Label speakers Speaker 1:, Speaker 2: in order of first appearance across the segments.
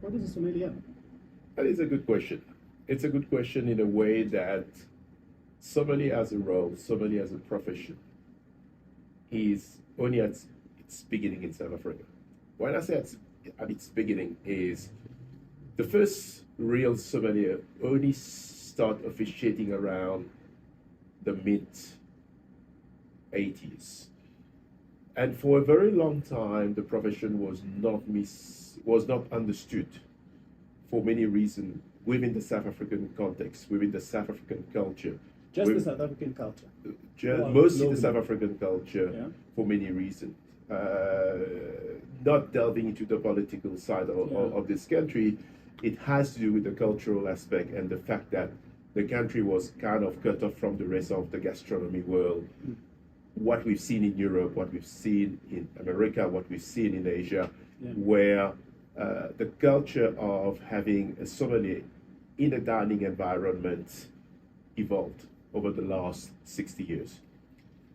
Speaker 1: What is a sommelier?
Speaker 2: That is a good question. It's a good question in a way that sommelier as a role, sommelier as a profession, is only at its beginning in South Africa. When I say at its beginning, is the first real sommelier only start officiating around the mid 80s. And for a very long time, the profession was not understood for many reasons within the South African context, within the South African culture.
Speaker 1: Just the South African culture?
Speaker 2: Mostly the South African culture,
Speaker 1: yeah,
Speaker 2: for many reasons. Not delving into the political side of this country, it has to do with the cultural aspect and the fact that the country was kind of cut off from the rest of the gastronomy world. What we've seen in Europe, what we've seen in America, what we've seen in Asia, where the culture of having a sommelier in a dining environment evolved over the last 60 years.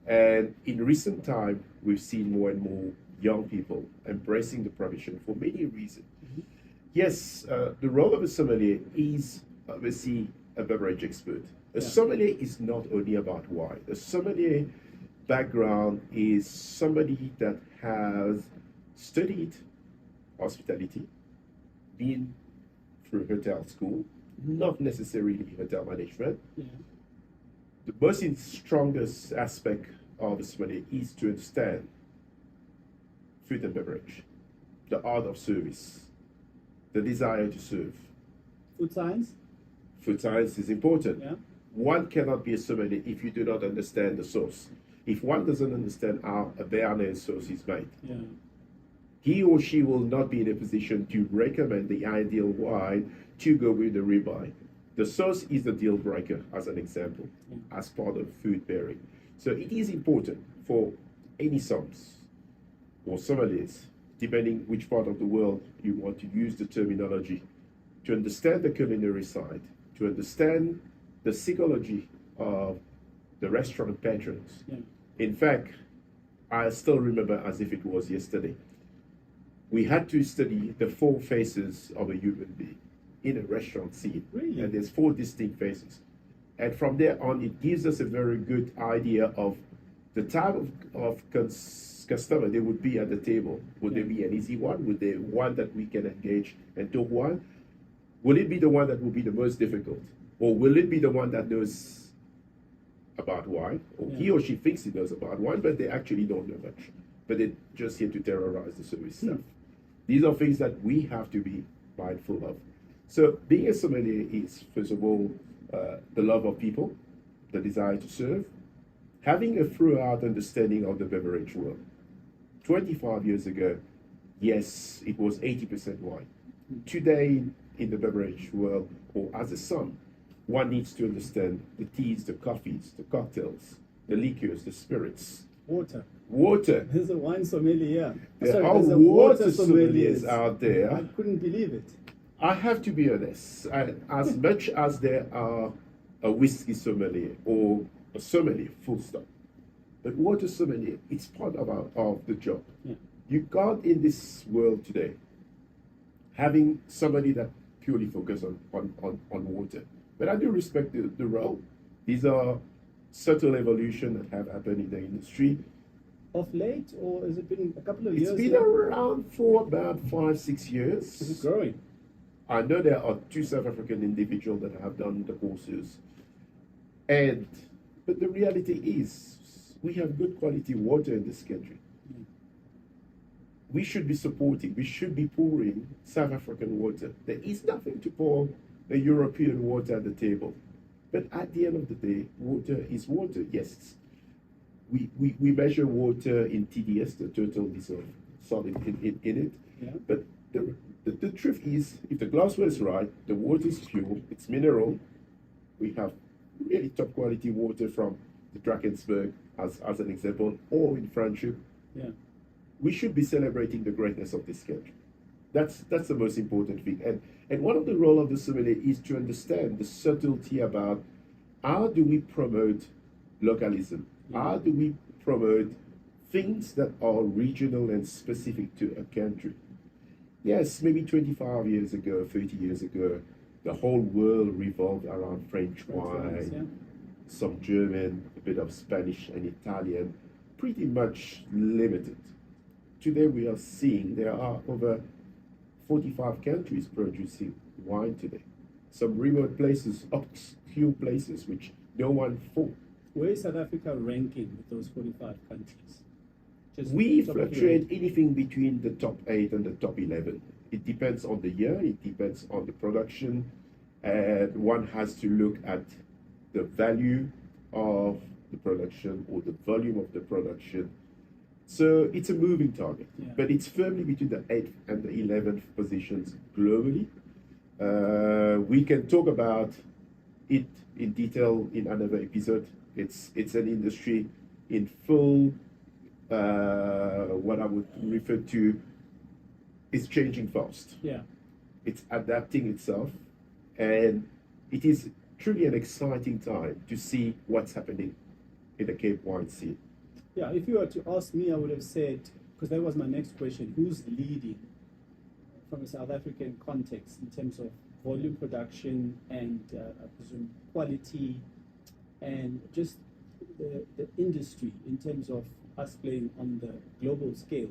Speaker 2: And in recent time, we've seen more and more young people embracing the profession for many reasons. Yes, the role of a sommelier is obviously a beverage expert. A sommelier is not only about wine. A sommelier background is somebody that has studied hospitality, been through hotel school, not necessarily hotel management. The most strongest aspect of a sommelier is to understand food and beverage, the art of service, the desire to serve.
Speaker 1: Food science?
Speaker 2: Food science is important.
Speaker 1: Yeah.
Speaker 2: One cannot be a sommelier if you do not understand the source. If one doesn't understand how a Béarnaise sauce is made, he or she will not be in a position to recommend the ideal wine to go with the ribeye. The sauce is the deal breaker, as an example, as part of food pairing. So it is important for any somms or sommeliers, depending which part of the world you want to use the terminology, to understand the culinary side, to understand the psychology of the restaurant patrons. In fact, I still remember as if it was yesterday. We had to study the 4 faces of a human being in a restaurant scene.
Speaker 1: Really?
Speaker 2: And there's 4 distinct faces. And from there on, it gives us a very good idea of the type of customer they would be at the table. Would they be an easy one? Would they one that we can engage and talk one? Will it be the one that will be the most difficult? Or will it be the one that knows about wine? Or he or she thinks he knows about wine, but they actually don't know much. But they're just here to terrorize the service staff. These are things that we have to be mindful of. So being a sommelier is, first of all, the love of people, the desire to serve, having a throughout understanding of the beverage world. 25 years ago, yes, it was 80% wine. Today, in the beverage world, or as a somm, one needs to understand the teas, the coffees, the cocktails, the liqueurs, the spirits. Water.
Speaker 1: There's a wine sommelier.
Speaker 2: There are water sommeliers out there.
Speaker 1: I couldn't believe it.
Speaker 2: I have to be honest. As much as there are a whiskey sommelier or a sommelier, full stop. But water sommelier, it's part of the job. You can't, in this world today, having somebody that purely focus on water. But I do respect the role. These are subtle evolution that have happened in the industry.
Speaker 1: Of late, or has it been a couple of years?
Speaker 2: It's been around for about 5-6 years.
Speaker 1: Is it growing?
Speaker 2: I know there are 2 South African individuals that have done the courses. But the reality is, we have good quality water in this country. We should be supporting, we should be pouring South African water. There is nothing to pour a European water at the table. But at the end of the day, water is water. Yes, we measure water in TDS, the total dissolved solid in it. But the truth is, if the glassware is right, the water is pure, it's mineral. We have really top quality water from the Drakensberg, as an example, or in Friendship. We should be celebrating the greatness of this country. That's the most important thing. And one of the role of the sommelier is to understand the subtlety about how do we promote localism? How do we promote things that are regional and specific to a country? Yes, maybe 25 years ago, 30 years ago, the whole world revolved around French wine,
Speaker 1: Yeah.
Speaker 2: some German, a bit of Spanish and Italian, pretty much limited. Today we are seeing there are over 45 countries producing wine today. Some remote places, obscure places which no one thought.
Speaker 1: Where is South Africa ranking with those 45 countries? Just
Speaker 2: We
Speaker 1: top of your
Speaker 2: fluctuate
Speaker 1: head.
Speaker 2: anything between the top 8 and the top 11. It depends on the year, it depends on the production, and one has to look at the value of the production or the volume of the production. So it's a moving target,
Speaker 1: Yeah.
Speaker 2: but it's firmly between the 8th and the 11th positions globally. We can talk about it in detail in another episode. It's an industry in full, what I would refer to, is changing fast.
Speaker 1: Yeah.
Speaker 2: It's adapting itself, and it is truly an exciting time to see what's happening in the Cape wine scene.
Speaker 1: Yeah, if you were to ask me, I would have said, because that was my next question, who's leading from a South African context in terms of volume production and I presume quality and just the industry in terms of us playing on the global scale?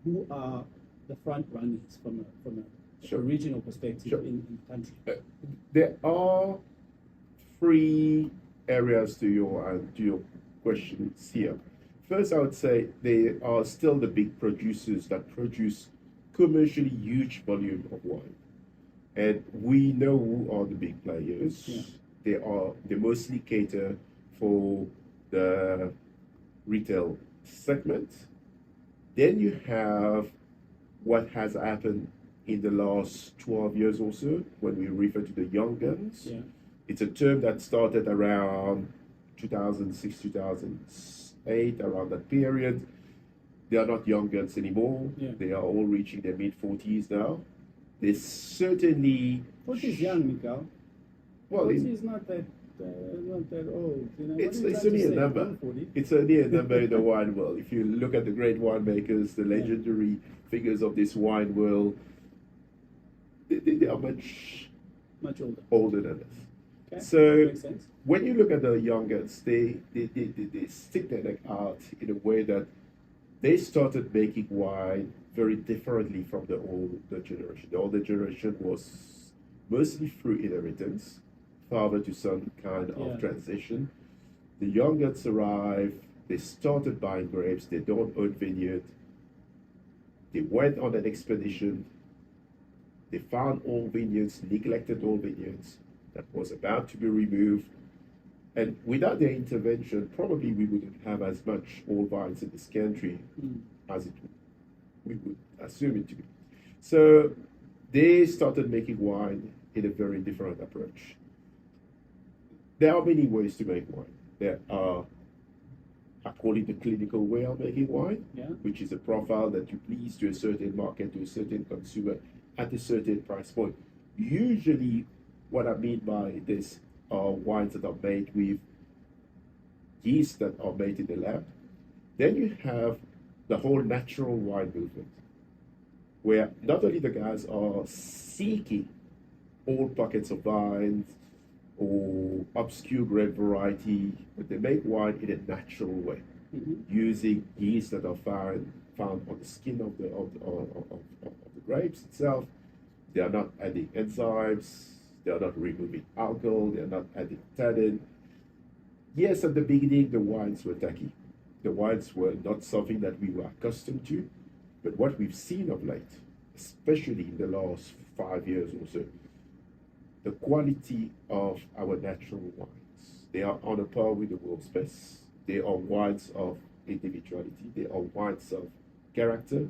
Speaker 1: Who are the front runners from a
Speaker 2: Sure.
Speaker 1: regional perspective
Speaker 2: Sure.
Speaker 1: in the country?
Speaker 2: There are three areas to your questions here. First, I would say they are still the big producers that produce commercially huge volume of wine, and we know who are the big players.
Speaker 1: Yeah.
Speaker 2: They mostly cater for the retail segment. Then you have what has happened in the last 12 years or so when we refer to the young guns.
Speaker 1: Yeah.
Speaker 2: It's a term that started around 2006, 2008, around that period. They are not young guns anymore.
Speaker 1: Yeah.
Speaker 2: They are all reaching their mid-40s now. They certainly...
Speaker 1: 40 is young, Miguel.
Speaker 2: Well,
Speaker 1: 40 is not that old. You know,
Speaker 2: it's
Speaker 1: what are you
Speaker 2: it's
Speaker 1: trying
Speaker 2: only
Speaker 1: to
Speaker 2: a
Speaker 1: say?
Speaker 2: number.
Speaker 1: I'm 40.
Speaker 2: It's only a number in the wine world. If you look at the great winemakers, the legendary figures of this wine world, they are much
Speaker 1: older
Speaker 2: than us.
Speaker 1: Okay.
Speaker 2: So
Speaker 1: Makes sense.
Speaker 2: when you look at the youngest, they stick their neck out in a way that they started making wine very differently from the older generation. The older generation was mostly through inheritance, father to son kind of
Speaker 1: Yeah.
Speaker 2: transition. The youngest arrive, they started buying grapes, they don't own vineyard. They went on an expedition, they found old vineyards, neglected old vineyards that was about to be removed. And without their intervention, probably we wouldn't have as much old vines in this country as we would assume it to be. So they started making wine in a very different approach. There are many ways to make wine. There are, I call it the clinical way of making wine,
Speaker 1: Yeah.
Speaker 2: which is a profile that you please to a certain market, to a certain consumer at a certain price point. Usually, what I mean by this are wines that are made with yeast that are made in the lab. Then you have the whole natural wine movement, where not only the guys are seeking old pockets of vines or obscure grape variety, but they make wine in a natural way, using yeast that are found on the skin of the grapes itself. They are not adding enzymes, they are not removing alcohol, they are not adding tannin. Yes, at the beginning, the wines were tacky. The wines were not something that we were accustomed to, but what we've seen of late, especially in the last 5 years or so, the quality of our natural wines, they are on a par with the world's best. They are wines of individuality, they are wines of character.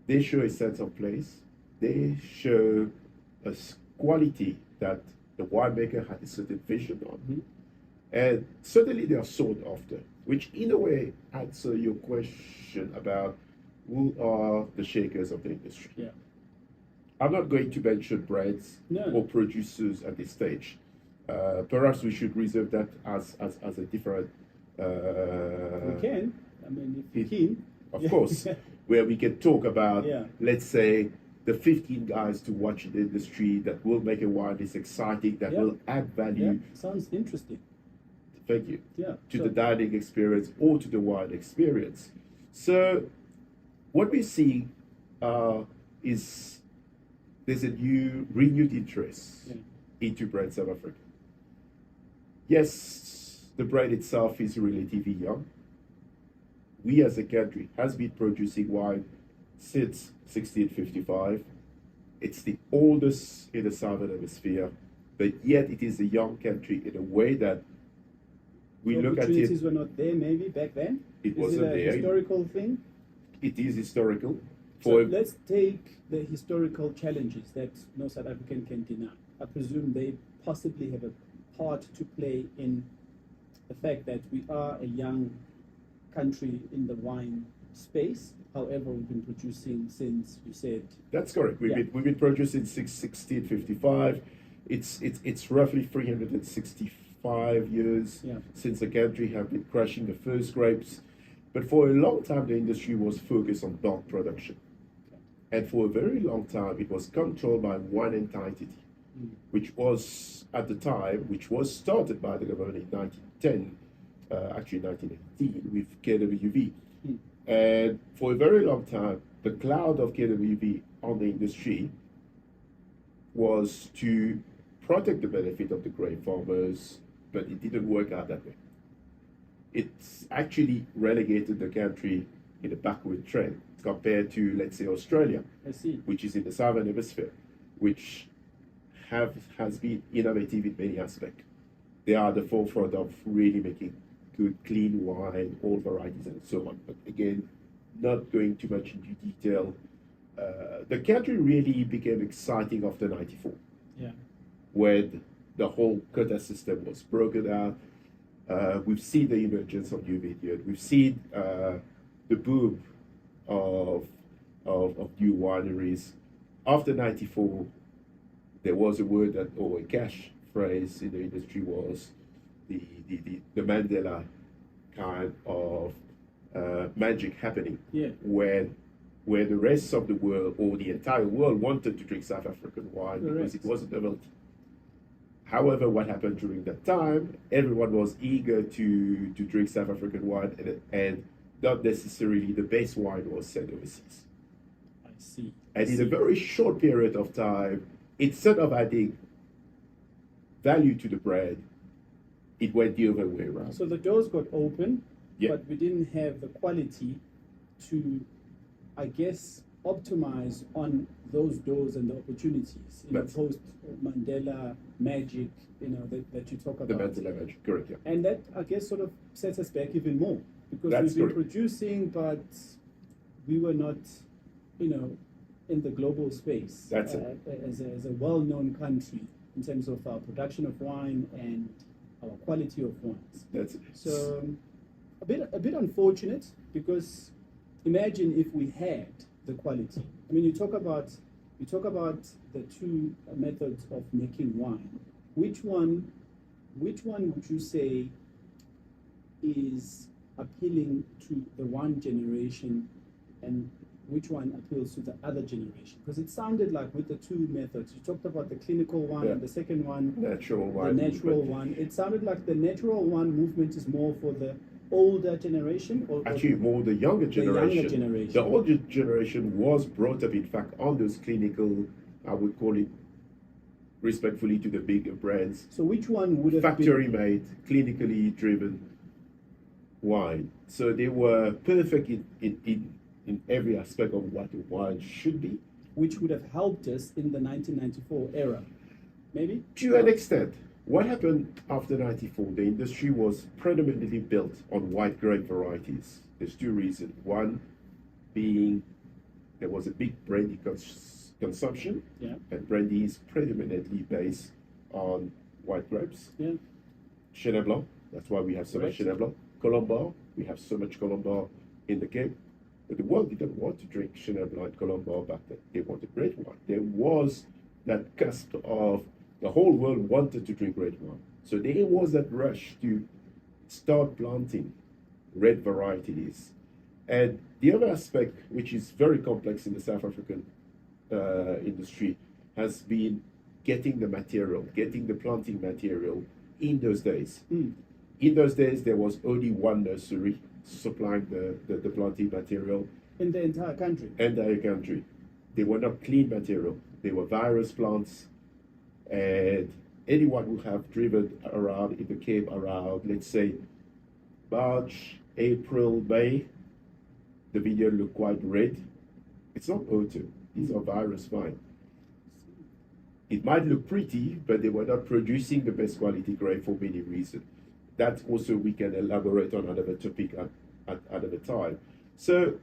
Speaker 2: They show a sense of place. They show a quality that the winemaker had a certain vision on. And certainly they are sought after, which in a way answer your question about who are the shakers of the industry.
Speaker 1: Yeah.
Speaker 2: I'm not going to mention brands or producers at this stage. Perhaps we should reserve that as a different...
Speaker 1: We can. I mean, if you can.
Speaker 2: Of course. where we can talk about,
Speaker 1: Yeah.
Speaker 2: let's say, the 15 guys to watch in the industry that will make a wine is exciting, that
Speaker 1: Yeah.
Speaker 2: will add value,
Speaker 1: Yeah, sounds interesting.
Speaker 2: thank you,
Speaker 1: Yeah.
Speaker 2: to
Speaker 1: so-
Speaker 2: the dining experience or to the wine experience. So what we see is there's a renewed interest
Speaker 1: Yeah.
Speaker 2: into Brett South Africa. Yes, the brand itself is relatively young. We as a country has been producing wine since 1655. It's the oldest in the Southern Hemisphere, but yet it is a young country in a way that we
Speaker 1: The
Speaker 2: look at
Speaker 1: opportunities
Speaker 2: it.
Speaker 1: were not there maybe back then?
Speaker 2: It
Speaker 1: Is
Speaker 2: wasn't
Speaker 1: it a
Speaker 2: there.
Speaker 1: historical thing?
Speaker 2: It is historical.
Speaker 1: So
Speaker 2: For
Speaker 1: let's take the historical challenges that no South African can deny. I presume they possibly have a part to play in the fact that we are a young country in the wine space. However, we've been producing since, you said,
Speaker 2: That's correct. We've
Speaker 1: Yeah.
Speaker 2: been producing since 1655. It's roughly 365 years
Speaker 1: Yeah.
Speaker 2: since the country have been crushing the first grapes. But for a long time, the industry was focused on bulk production. And for a very long time, it was controlled by one entity, which was, at the time, which was started by the government in 1910, actually 1918, with KWV. And for a very long time, the cloud of KWV on the industry was to protect the benefit of the grape farmers, but it didn't work out that way. It's actually relegated the country in a backward trend compared to, let's say, Australia,
Speaker 1: I see.
Speaker 2: which is in the Southern Hemisphere, which has been innovative in many aspects. They are at the forefront of really making good, clean wine, all varieties, and so on. But again, not going too much into detail. The country really became exciting after '94,
Speaker 1: Yeah.
Speaker 2: when the whole quota system was broken out. We've seen the emergence of new vineyard. We've seen the boom of new wineries. After '94, there was a word that, or a cash phrase in the industry was the Mandela kind of magic happening,
Speaker 1: Yeah.
Speaker 2: where the rest of the world or the entire world wanted to drink South African wine because
Speaker 1: Correct.
Speaker 2: it was a novelty. However, what happened during that time, everyone was eager to drink South African wine, and not necessarily the best wine was sent overseas.
Speaker 1: I see.
Speaker 2: And
Speaker 1: I
Speaker 2: in a
Speaker 1: see.
Speaker 2: very short period of time, instead of adding value to the brand, it went the other way around.
Speaker 1: So the doors got open,
Speaker 2: Yeah.
Speaker 1: but we didn't have the quality to, I guess, optimize on those doors and the opportunities in the
Speaker 2: That's-
Speaker 1: post Mandela magic, that you talk
Speaker 2: The
Speaker 1: about.
Speaker 2: Mandela magic, correct, yeah.
Speaker 1: And that, I guess, sort of sets us back even more because
Speaker 2: That's
Speaker 1: we've been
Speaker 2: correct.
Speaker 1: producing, but we were not, in the global space
Speaker 2: That's it.
Speaker 1: as a well-known country in terms of our production of wine and our quality of wines.
Speaker 2: That's it.
Speaker 1: So a bit unfortunate because imagine if we had the quality. I mean, you talk about the two methods of making wine. Which one would you say is appealing to the one generation, and which one appeals to the other generation? Because it sounded like with the two methods, you talked about the clinical one
Speaker 2: Yeah.
Speaker 1: and the second one,
Speaker 2: Natural
Speaker 1: the
Speaker 2: wine.
Speaker 1: natural
Speaker 2: movement.
Speaker 1: one. It sounded like the natural one movement is more for the older generation, or
Speaker 2: Actually, more the younger
Speaker 1: the younger
Speaker 2: generation.
Speaker 1: generation.
Speaker 2: The older generation was brought up, in fact, on those clinical, I would call it respectfully to the bigger brands,
Speaker 1: So which one would have
Speaker 2: factory
Speaker 1: been?
Speaker 2: made, clinically driven wine. So they were perfect in every aspect of what a wine should be.
Speaker 1: Which would have helped us in the 1994 era? Maybe?
Speaker 2: To an extent, what happened after '94? The industry was predominantly built on white grape varieties. There's two reasons. One being there was a big brandy consumption,
Speaker 1: Yeah.
Speaker 2: and brandy is predominantly based on white grapes.
Speaker 1: Yeah.
Speaker 2: Chenin Blanc, that's why we have so much
Speaker 1: Correct.
Speaker 2: Chenin Blanc. Colombo, we have so much Colombo in the Cape. But the world didn't want to drink Chenin Blanc and Colombo back then. They wanted red wine. There was that cusp of the whole world wanted to drink red wine. So there was that rush to start planting red varieties. And The other aspect, which is very complex in the South African industry, has been getting the material, getting the planting material in those days. In those days, there was only one nursery supplying the planting material.
Speaker 1: In the entire country?
Speaker 2: Entire country. They were not clean material. They were virus plants. And anyone who have driven around in the Cape around, let's say, March, April, May, the vineyard look quite red. It's not autumn. These are virus vines. It might look pretty, but they were not producing the best quality grape for many reasons. That also we can elaborate on another topic at another time. So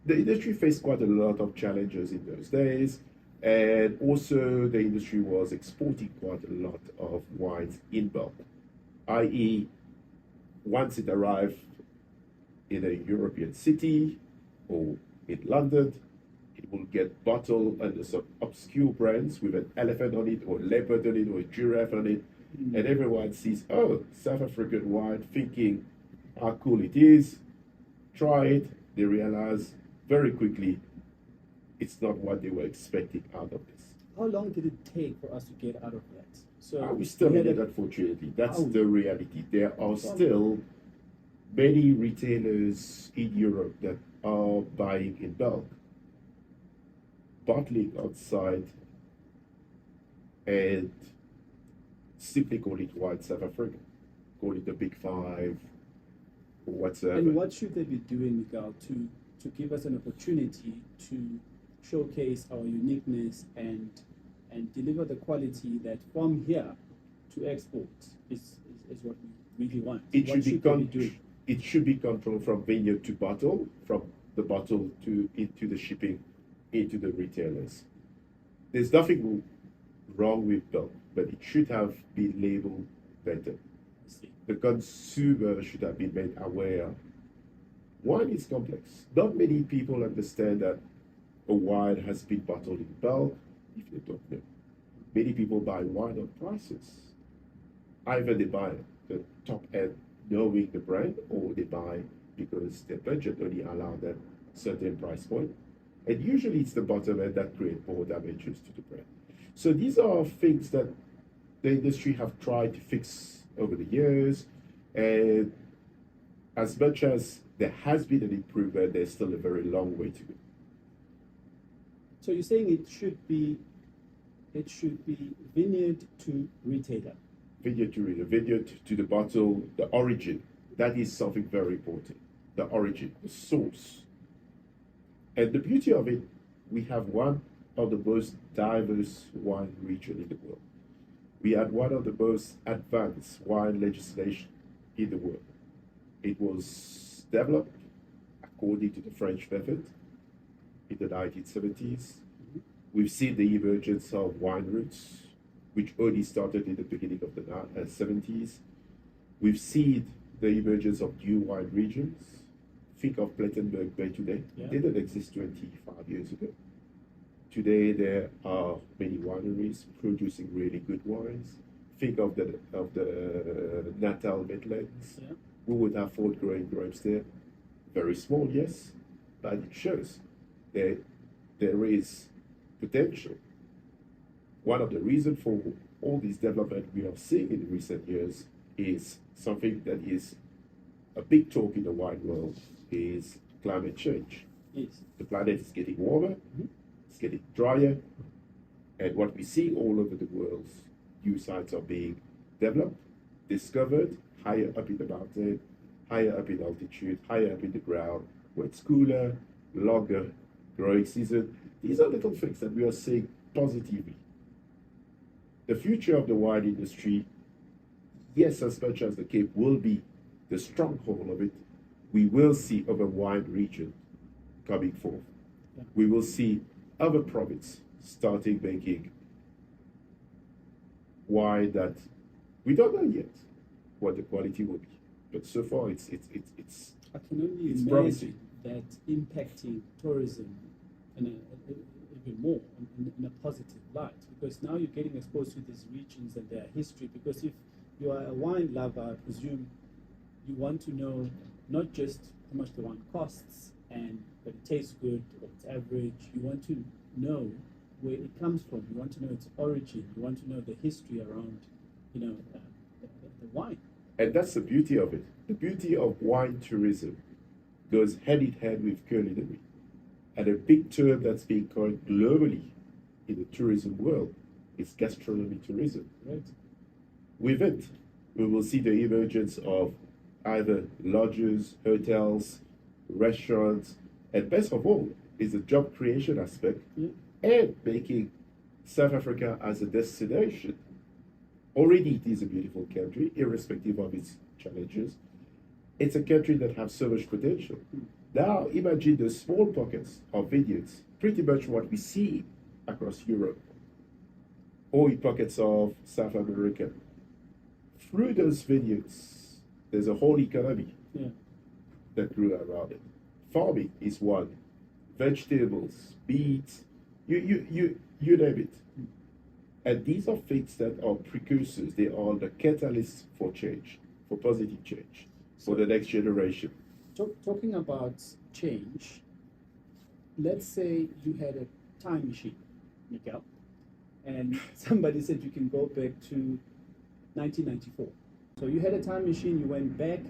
Speaker 2: the industry faced quite a lot of challenges in those days, and also the industry was exporting quite a lot of wines in bulk, i.e., once it arrived in a European city or in London, it will get bottled under some obscure brands with an elephant on it, or a leopard on it, or a giraffe on it, and everyone sees, oh, South African wine, thinking how cool it is, try it. They realize very quickly it's not what they were expecting out of this.
Speaker 1: How long did it take for us to get out of that? So
Speaker 2: we still in it, unfortunately. That's the reality. There are still many retailers in Europe that are buying in bulk, bottling outside, and simply call it white South Africa, call it the Big Five, or whatsoever.
Speaker 1: And what should they be doing, Miguel, to give us an opportunity to showcase our uniqueness and deliver the quality that from here to export is what we really want?
Speaker 2: It should be controlled from vineyard to bottle, from the bottle to into the shipping, into the retailers. There's nothing wrong with bulk, but it should have been labeled better. The consumer should have been made aware. Wine is complex. Not many people understand that a wine has been bottled in bulk, if they don't know. Many people buy wine on prices. Either they buy the top end knowing the brand, or they buy because their budget only allows them a certain price point. And usually it's the bottom end that creates more damages to the brand. So these are things that the industry have tried to fix over the years, and as much as there has been an improvement, there's still a very long way to go.
Speaker 1: So you're saying it should be vineyard to retailer.
Speaker 2: Vineyard to retailer, vineyard to the bottle, the origin. That is something very important. The origin, the source. And the beauty of it, we have one of the most diverse wine region in the world. We had one of the most advanced wine legislation in the world. It was developed according to the French method in the 1970s. We've seen the emergence of wine routes, which only started in the beginning of the 70s. We've seen the emergence of new wine regions. Think of Plettenberg Bay today. It didn't exist 25 years ago. Today there are many wineries producing really good wines. Think of the Natal Midlands. We would have Ford growing grapes there. Very small, yes, but it shows there is potential. One of the reasons for all this development we are seeing in recent years is something that is a big talk in the wine world, is climate change.
Speaker 1: Yes.
Speaker 2: The planet is getting warmer, it's getting drier, and what we see all over the world, new sites are being developed, discovered, higher up in the mountain, higher up in altitude, higher up in the ground, where it's cooler, longer growing season. These are little things that we are seeing positively. The future of the wine industry, yes, as much as the Cape will be the stronghold of it, we will see other wine regions coming forth. We will see other provinces starting making wine that we don't know yet what the quality will be. But so far, it's
Speaker 1: I can only
Speaker 2: it's
Speaker 1: imagine
Speaker 2: promising.
Speaker 1: that impacting tourism even more in a positive light, because now you're getting exposed to these regions and their history. Because if you are a wine lover, I presume you want to know not just how much the wine costs and but it tastes good, or it's average. You want to know where it comes from. You want to know its origin. You want to know the history around, the wine.
Speaker 2: And that's the beauty of it. The beauty of wine tourism goes hand in hand with culinary. And a big term that's being coined globally in the tourism world is gastronomy tourism.
Speaker 1: Right.
Speaker 2: With it, we will see the emergence of either lodges, hotels, restaurants, and best of all is the job creation aspect and making South Africa as a destination. Already it is a beautiful country, irrespective of its challenges. It's a country that has so much potential. Now imagine the small pockets of vineyards, pretty much what we see across Europe, or in pockets of South America. Through those vineyards, there's a whole economy that grew around it. Farming is one. Vegetables, meat, you name it. And these are things that are precursors. They are the catalysts for change, for positive change, for the next generation.
Speaker 1: Talking about change, let's say you had a time machine, Miguel, and somebody said you can go back to 1994. So you had a time machine, you went back,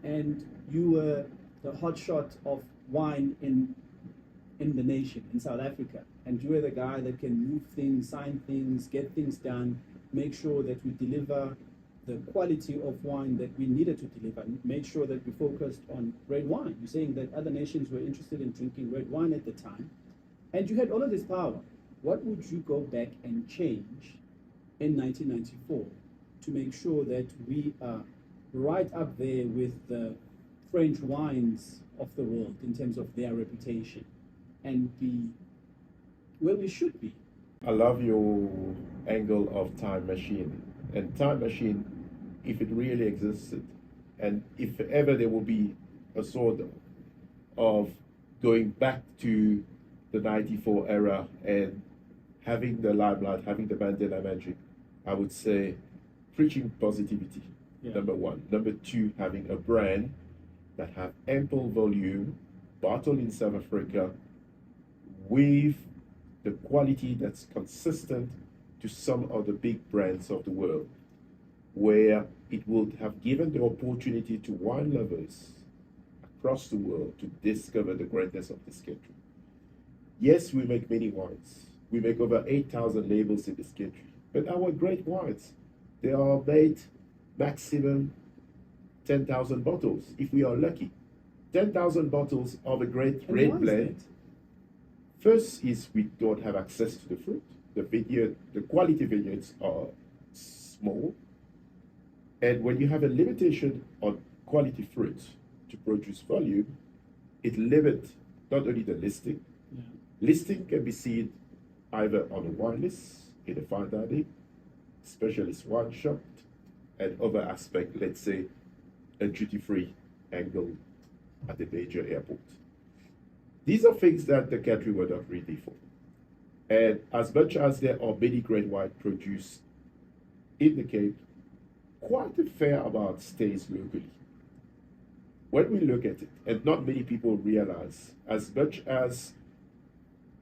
Speaker 1: and you were the hotshot of wine in the nation, in South Africa. And you were the guy that can move things, sign things, get things done, make sure that we deliver the quality of wine that we needed to deliver, make sure that we focused on red wine. You're saying that other nations were interested in drinking red wine at the time, and you had all of this power. What would you go back and change in 1994 to make sure that we are right up there with the French wines of the world in terms of their reputation and be where we should be?
Speaker 2: I love your angle of time machine. And time machine, if it really existed, and if ever there will be a sort of going back to the 94 era and having the limelight, having the Mandela magic, I would say preaching positivity, number one. Number two, having a brand that have ample volume, bottled in South Africa, with the quality that's consistent to some of the big brands of the world, where it would have given the opportunity to wine lovers across the world to discover the greatness of this country. Yes, we make many wines. We make over 8,000 labels in this country. But our great wines, they are made maximum 10,000 bottles, if we are lucky. 10,000 bottles of a great red blend. First is we don't have access to the fruit. The quality vineyards are small. And when you have a limitation on quality fruit to produce volume, it limits not only the listing. Listing can be seen either on a wine list, in a fine dining, specialist wine shop, and other aspect, let's say, a duty-free angle at a major airport. These are things that the country were not ready for. And as much as there are many great wine produced in the Cape, quite a fair amount stays locally. When we look at it, and not many people realize, as much as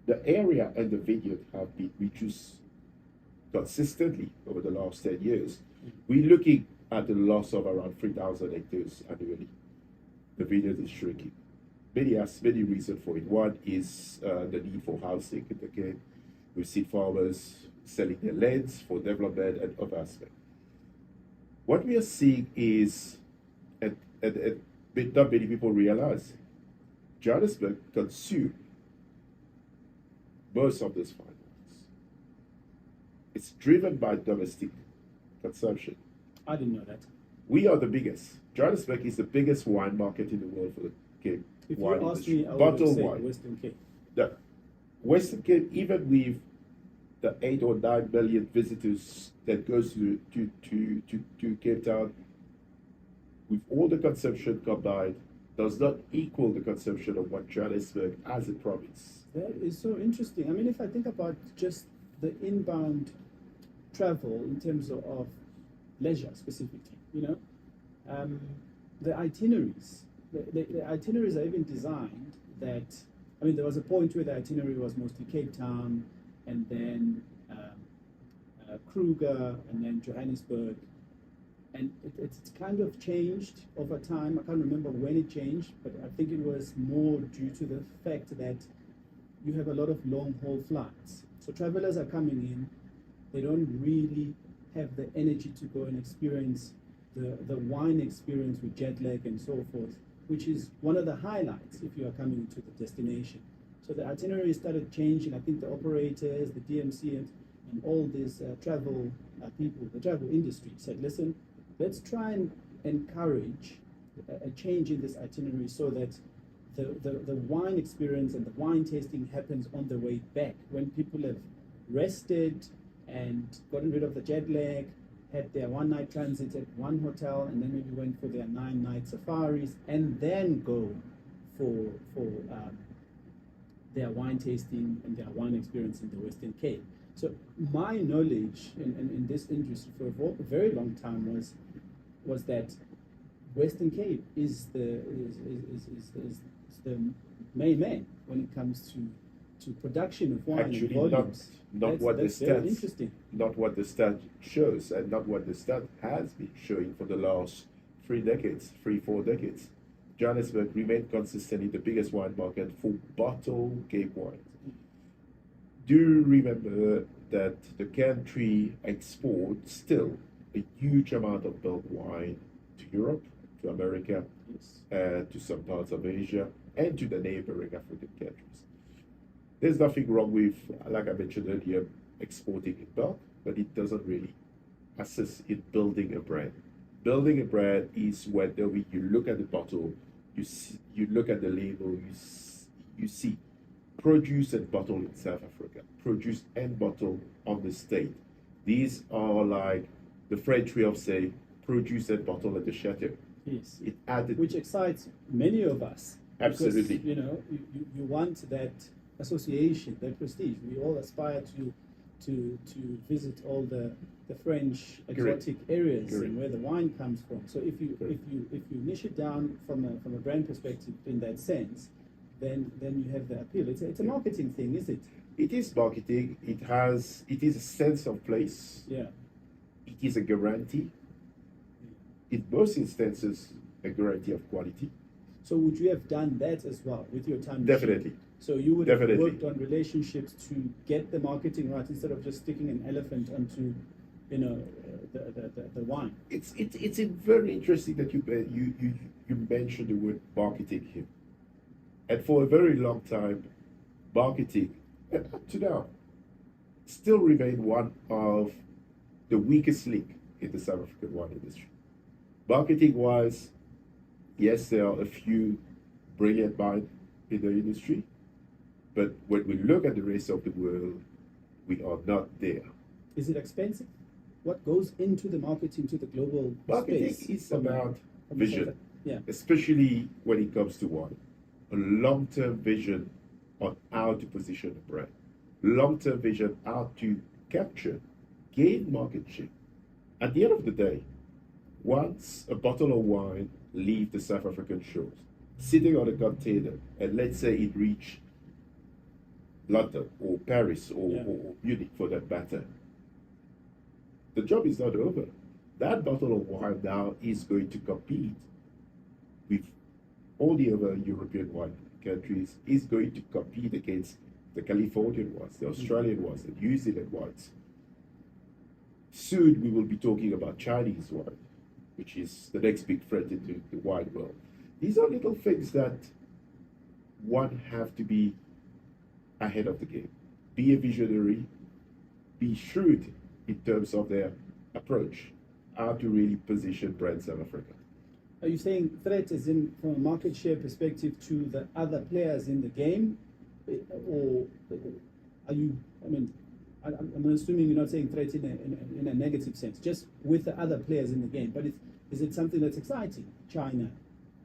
Speaker 2: the area and the vineyard have been reduced consistently over the last 10 years, we're looking at a loss of around 3,000 hectares annually. The vineyard is shrinking. Many reasons for it. One is the need for housing in the Cape. We see farmers selling their lands for development and other aspects. What we are seeing is, and not many people realize, Johannesburg consumes most of those fine wines. It's driven by domestic consumption.
Speaker 1: I didn't know that.
Speaker 2: We are the biggest. Johannesburg is the biggest wine market in the world for the Cape.
Speaker 1: If
Speaker 2: wine
Speaker 1: you asked
Speaker 2: industry.
Speaker 1: me, I would
Speaker 2: Bottled
Speaker 1: have said
Speaker 2: wine.
Speaker 1: Western Cape.
Speaker 2: The Western Cape, even with the 8 or 9 million visitors that goes to Cape Town, with all the consumption combined, does not equal the consumption of what Johannesburg as a province.
Speaker 1: That is so interesting. I mean, if I think about just the inbound travel in terms of leisure specifically, the itineraries. The itineraries are even designed that I mean, there was a point where the itinerary was mostly Cape Town, and then Kruger, and then Johannesburg. And it's kind of changed over time. I can't remember when it changed, but I think it was more due to the fact that you have a lot of long-haul flights. So travelers are coming in, they don't really have the energy to go and experience the wine experience with jet lag and so forth, which is one of the highlights if you are coming to the destination. So the itinerary started changing. I think the operators, the DMC, and all these travel people, the travel industry said, listen, let's try and encourage a change in this itinerary so that the wine experience and the wine tasting happens on the way back when people have rested and gotten rid of the jet lag, had their one-night transit at one hotel, and then maybe went for their 9-night safaris, and then go for their wine tasting and their wine experience in the Western Cape. So my knowledge in this industry for a very long time was that Western Cape is the main man when it comes to production of wine.
Speaker 2: Actually,
Speaker 1: and volumes.
Speaker 2: not what the
Speaker 1: very interesting.
Speaker 2: not what the stat shows, and not what the stat has been showing for the last 4 decades. Johannesburg remained consistently the biggest wine market for bottled Cape wine. Do remember that the country exports still a huge amount of bulk wine to Europe, to America,
Speaker 1: Yes.
Speaker 2: to some parts of Asia, and to the neighboring African countries. There's nothing wrong with, like I mentioned earlier, exporting in bulk, but it doesn't really assist in building a brand. Building a brand is when you look at the bottle, you look at the label, you see produced and bottled in South Africa, produced and bottled on the state. These are like the French way of saying produced and bottled at the chateau.
Speaker 1: Yes.
Speaker 2: It added,
Speaker 1: Which excites many of us.
Speaker 2: Absolutely.
Speaker 1: Because, you want that association, that prestige. We all aspire to visit all the French exotic areas and where the wine comes from. So if you niche it down from a brand perspective in that sense, then you have the appeal. It's a marketing thing, is it?
Speaker 2: It is marketing. It is a sense of place.
Speaker 1: Yeah.
Speaker 2: It is a guarantee. In most instances, a guarantee of quality.
Speaker 1: So would you have done that as well with your time?
Speaker 2: Definitely.
Speaker 1: Machine? So you would
Speaker 2: Definitely.
Speaker 1: have worked on relationships to get the marketing right instead of just sticking an elephant onto, the wine. It's
Speaker 2: very interesting that you mentioned the word marketing here. And for a very long time, marketing, and up to now, still remain one of the weakest link in the South African wine industry. Marketing-wise, yes, there are a few brilliant minds in the industry, but when we look at the rest of the world, we are not there.
Speaker 1: Is it expensive? What goes into the marketing to the global
Speaker 2: Marketing
Speaker 1: space?
Speaker 2: is about vision,
Speaker 1: yeah.
Speaker 2: especially when it comes to wine. A long-term vision on how to position a brand. Long-term vision how to capture, gain market share. At the end of the day, once a bottle of wine leaves the South African shores, sitting on a container, and let's say it reached London or Paris or Munich for that matter, the job is not over. That bottle of wine now is going to compete with all the other European wine countries, is going to compete against the Californian ones, the Australian ones, the New Zealand ones. Soon we will be talking about Chinese wine, which is the next big threat into the wine world. These are little things that one have to be ahead of the game. Be a visionary, be shrewd in terms of their approach, how to really position brand South Africa.
Speaker 1: Are you saying threat is in from a market share perspective to the other players in the game, or are you? I mean, I'm assuming you're not saying threat in a negative sense, just with the other players in the game. But is it something that's exciting? China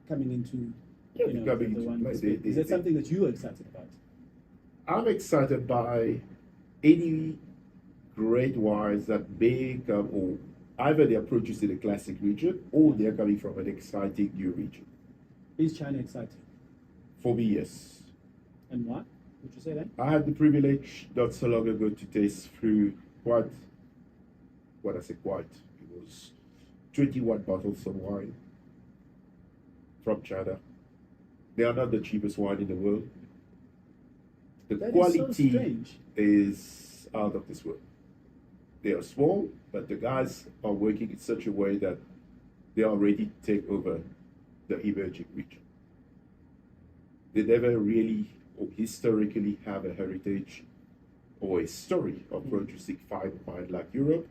Speaker 1: coming into the one. Is that something that you are excited about?
Speaker 2: I'm excited by any great wines that may come, or either they are produced in a classic region or they are coming from an exciting new region.
Speaker 1: Is China exciting?
Speaker 2: For me, yes.
Speaker 1: And why? Would you say that?
Speaker 2: I had the privilege not so long ago to taste through quite, what I say quite, it was 21 bottles of wine from China. They are not the cheapest wine in the world. The
Speaker 1: That
Speaker 2: quality
Speaker 1: is so strange.
Speaker 2: is out of this world. They are small, but the guys are working in such a way that they are ready to take over the emerging region. They never really or historically have a heritage or a story of producing fine wine like Europe.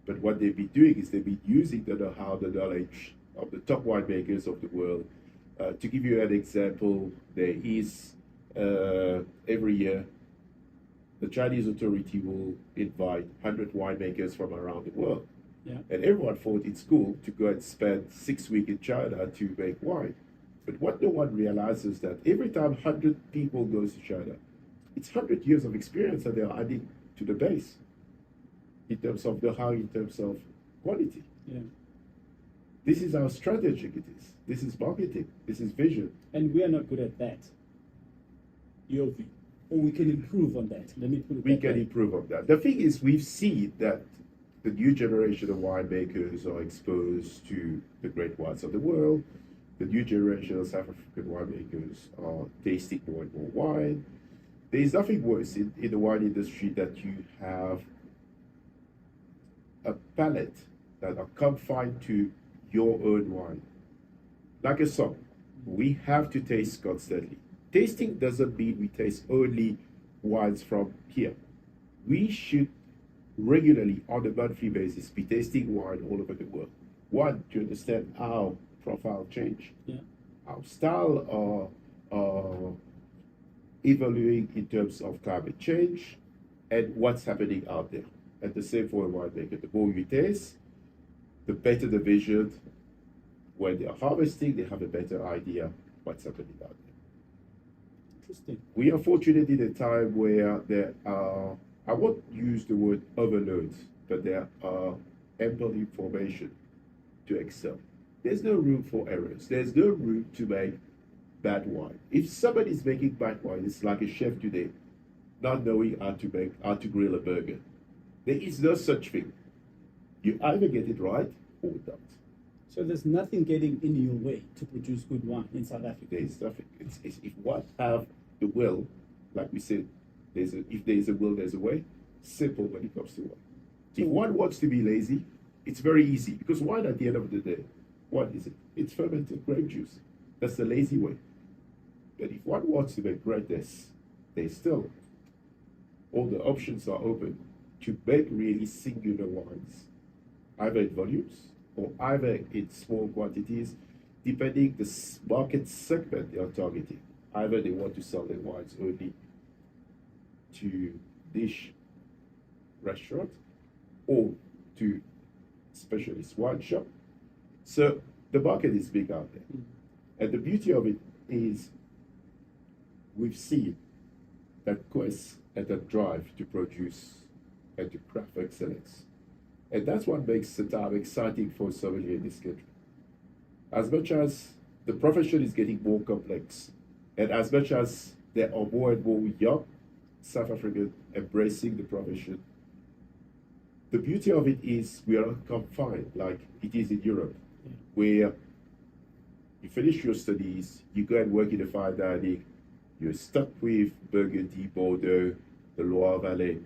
Speaker 2: But what they've been doing is they've been using the know-how, the knowledge of the top winemakers of the world. To give you an example, there is every year the Chinese authority will invite 100 winemakers from around the world.
Speaker 1: Yeah.
Speaker 2: And everyone thought it's cool to go and spend 6 weeks in China to make wine. But what no one realizes that every time 100 people goes to China, it's 100 years of experience that they are adding to the base in terms of know-how, in terms of quality.
Speaker 1: Yeah.
Speaker 2: This is how strategic it is. This is marketing. This is vision.
Speaker 1: And we are not good at that. Your view. Or we can improve on that. Let me put it
Speaker 2: We
Speaker 1: that
Speaker 2: can
Speaker 1: way.
Speaker 2: improve on that. The thing is, we've seen that the new generation of winemakers are exposed to the great wines of the world. The new generation of South African winemakers are tasting more and more wine. There is nothing worse in the wine industry that you have a palate that are confined to your own wine. Like a song, we have to taste constantly. Tasting doesn't mean we taste only wines from here. We should regularly, on a monthly basis, be tasting wine all over the world. One, to understand how profile change,
Speaker 1: Yeah.
Speaker 2: our style are evolving in terms of climate change and what's happening out there. And the same for a winemaker. The more you taste, the better the vision. When they are harvesting, they have a better idea what's happening out there.
Speaker 1: Interesting.
Speaker 2: We are fortunate in a time where there are, I won't use the word overloads, but there are ample information to excel. There's no room for errors. There's no room to make bad wine. If somebody's making bad wine, it's like a chef today, not knowing how to grill a burger. There is no such thing. You either get it right or don't.
Speaker 1: So there's nothing getting in your way to produce good wine in South Africa.
Speaker 2: There is nothing. It's if one have the will, like we said, if there is a will, there's a way. Simple when it comes to wine. If one wants to be lazy, it's very easy because wine at the end of the day, what is it? It's fermented grape juice. That's the lazy way. But if one wants to make greatness, there's still all the options are open to make really singular wines, either in volumes or either in small quantities, depending the market segment they are targeting. Either they want to sell their wines only to niche restaurant or to specialist wine shop. So the market is big out there. And the beauty of it is we've seen that quest and that drive to produce and to craft excellence. And that's what makes the time exciting for sommelier in this country. As much as the profession is getting more complex, and as much as there are more and more young South Africans embracing the profession, the beauty of it is we are not confined like it is in Europe, where you finish your studies, you go and work in the fine dining, you're stuck with Burgundy, Bordeaux, the Loire Valley,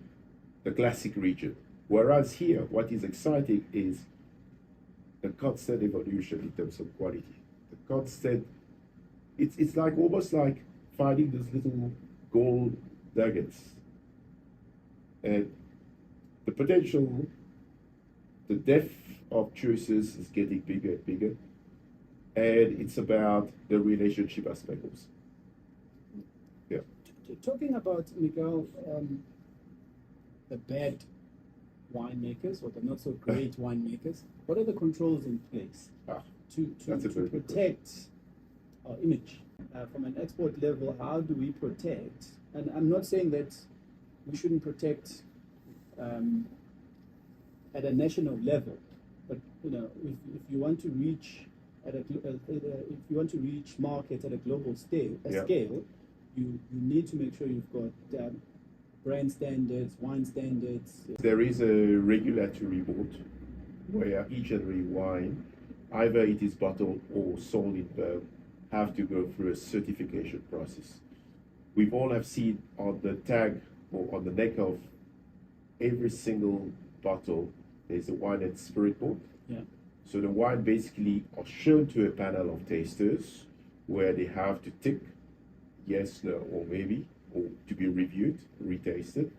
Speaker 2: the classic region. Whereas here, what is exciting is the constant evolution in terms of quality. The constant, it's like almost like finding those little gold nuggets. And the potential, the depth of choices is getting bigger and bigger. And it's about the relationship aspect also. Yeah.
Speaker 1: Talking about, Miguel, the bad winemakers or the not so great winemakers, what are the controls in place to protect our image? From an export level, how do we protect? And I'm not saying that we shouldn't protect at a national level, but you know, if you want to reach if you want to reach markets at a global scale, you need to make sure you've got brand standards, wine standards.
Speaker 2: There is a regulatory board where each and every wine, either it is bottled or sold in bulk, have to go through a certification process. We've all have seen on the tag or on the neck of every single bottle, there's a wine and spirit board.
Speaker 1: Yeah.
Speaker 2: So the wine basically are shown to a panel of tasters where they have to tick yes, no, or maybe, or to be reviewed, retasted.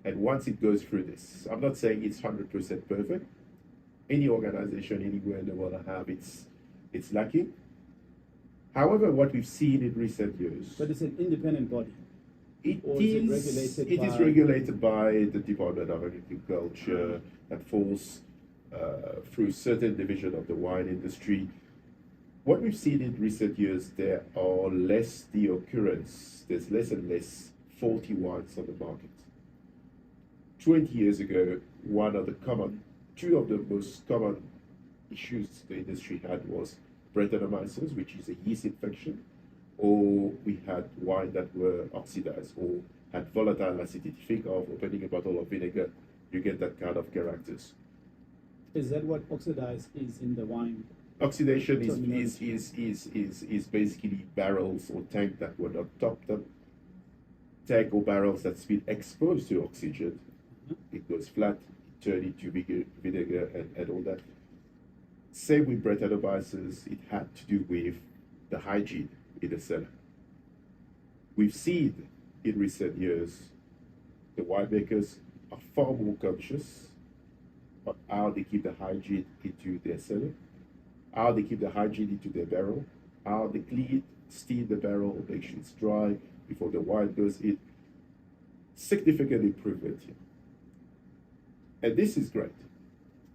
Speaker 2: And once it goes through this, I'm not saying it's 100% perfect. Any organization anywhere in the world have it's lacking. However, what we've seen in recent years,
Speaker 1: But it's an independent body.
Speaker 2: it
Speaker 1: Or
Speaker 2: is regulated by the Department of Agriculture that falls through certain division of the wine industry. What we've seen in recent years, there are less the occurrence. There's less and less faulty wines on the market. 20 years ago, two of the most common issues the industry had was Brettanomyces, which is a yeast infection, or we had wine that were oxidized or had volatile acidity. Think of opening a bottle of vinegar, you get that kind of characters.
Speaker 1: Is that what oxidized is in the wine?
Speaker 2: Oxidation is basically barrels or tank that were not topped up, tank or barrels that's been exposed to oxygen. It goes flat, turn into vinegar and all that. Same with Brettanomyces, it had to do with the hygiene in the cellar. We've seen in recent years the winemakers are far more conscious of how they keep the hygiene into their cellar, how they keep the hygiene into their barrel, how they clean, steam the barrel, make sure it's dry before the wine goes in. Significant improvement here. And this is great.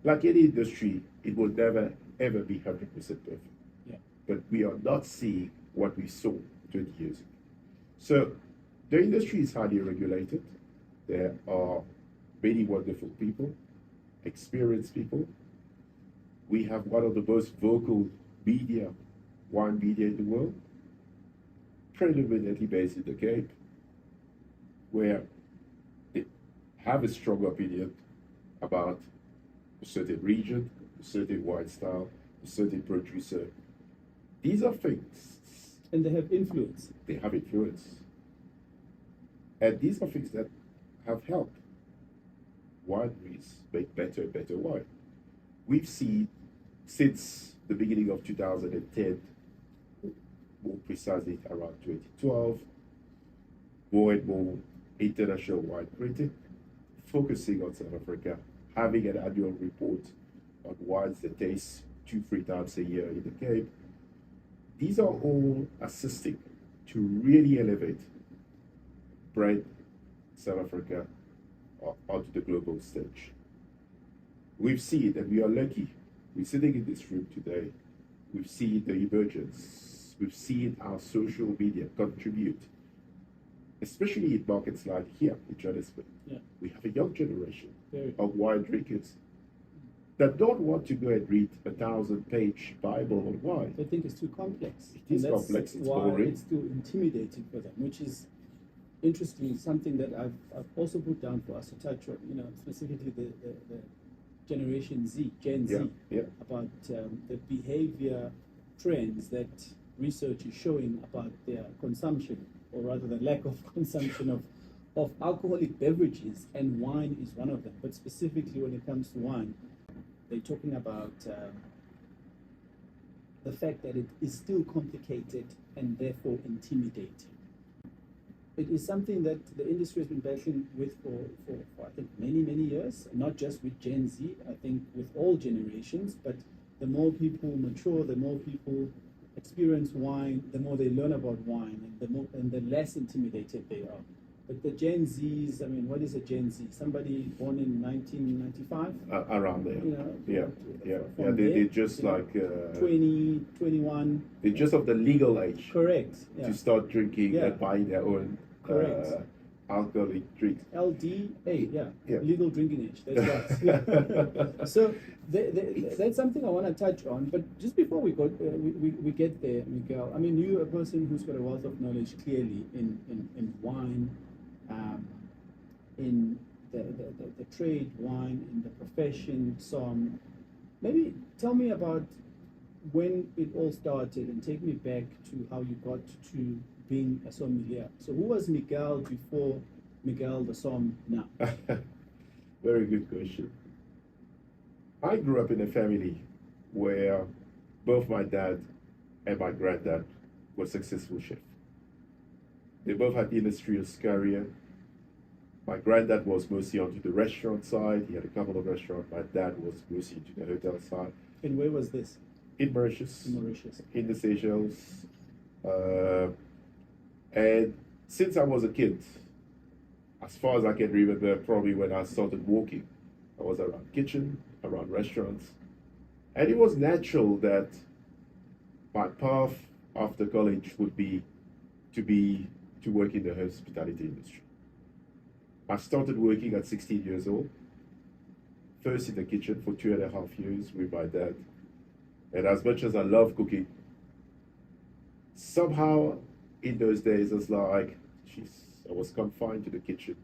Speaker 2: Like any industry, it will never ever be 100% perfect.
Speaker 1: Yeah.
Speaker 2: But we are not seeing what we saw 20 years ago. So the industry is highly regulated. There are many wonderful people, experienced people. We have one of the most vocal wine media in the world, predominantly based in the Cape, where they have a strong opinion about a certain region, a certain wine style, a certain producer. These are things.
Speaker 1: And they have influence.
Speaker 2: They have influence. And these are things that have helped wineries make better and better wine. We've seen since the beginning of 2010, more precisely around 2012, more and more international wine critics focusing on South Africa, having an annual report on wines that taste 2-3 times a year in the Cape. These are all assisting to really elevate brand South Africa onto the global stage. We've seen, and we are lucky, we're sitting in this room today, we've seen the emergence, we've seen our social media contribute, especially in markets like here in Johannesburg.
Speaker 1: Yeah.
Speaker 2: We have a young generation of wine drinkers that don't want to go and read a 1,000-page Bible on wine.
Speaker 1: They think it's too complex.
Speaker 2: It is complex, it's
Speaker 1: why
Speaker 2: boring.
Speaker 1: It's too intimidating for them, which is interesting, something that I've also put down for us to touch on, specifically the Generation Z, Gen Z, about the behavior trends that research is showing about their consumption, or rather the lack of consumption of alcoholic beverages, and wine is one of them. But specifically when it comes to wine, they're talking about the fact that it is still complicated and therefore intimidating. It is something that the industry has been battling with for I think many years, not just with Gen Z, I think with all generations. But the more people mature, the more people experience wine, the more they learn about wine, and the less intimidated they are. But the Gen Zs, I mean, what is a Gen Z? Somebody born in 1995?
Speaker 2: Around there. They're just like
Speaker 1: 20, 21.
Speaker 2: They're just of the legal age.
Speaker 1: Correct.
Speaker 2: To start drinking and buying their own alcoholic drinks.
Speaker 1: LDA, yeah,
Speaker 2: Yeah.
Speaker 1: legal drinking age. That's right. So that's something I want to touch on. But just before we go, we get there, Miguel. I mean, you're a person who's got a wealth of knowledge clearly in wine, in the trade, wine, in the profession, some. Maybe tell me about when it all started and take me back to how you got to being a sommelier. So who was Miguel before Miguel the Som now?
Speaker 2: Very good question. I grew up in a family where both my dad and my granddad were successful chefs. They both had illustrious career. My granddad was mostly onto the restaurant side. He had a couple of restaurants. My dad was mostly into the hotel side.
Speaker 1: And where was this?
Speaker 2: In Mauritius.
Speaker 1: In Mauritius.
Speaker 2: In the Seychelles. And since I was a kid, as far as I can remember, probably when I started walking, I was around kitchen, around restaurants. And it was natural that my path after college would be to work in the hospitality industry. I started working at 16 years old, first in the kitchen for 2.5 years with my dad. And as much as I love cooking, somehow in those days, it's like, geez, I was confined to the kitchen.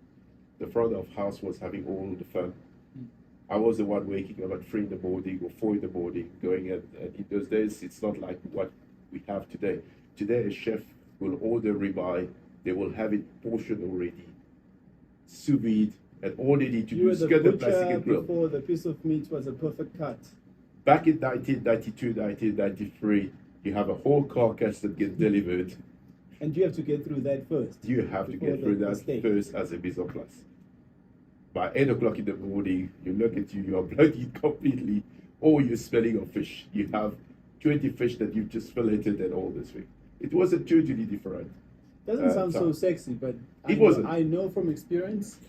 Speaker 2: The front of house was having all the fun. I was the one waking up at 3 in the morning or 4 in the morning, going and in those days, it's not like what we have today. Today, a chef will order ribeye, they will have it portioned already, sous vide, and all they need to do is get the plastic and grill.
Speaker 1: Before the piece of meat was a perfect cut.
Speaker 2: Back in 1992, 1993, you have a whole carcass that gets delivered.
Speaker 1: And you have to get through that first.
Speaker 2: You have to get through that first as a mise en place. By 8 o'clock in the morning, you look at you are bloody completely, or you're smelling of fish. You have 20 fish that you've just filleted and all this thing. It was a totally different.
Speaker 1: Doesn't sound so sexy, but I know from experience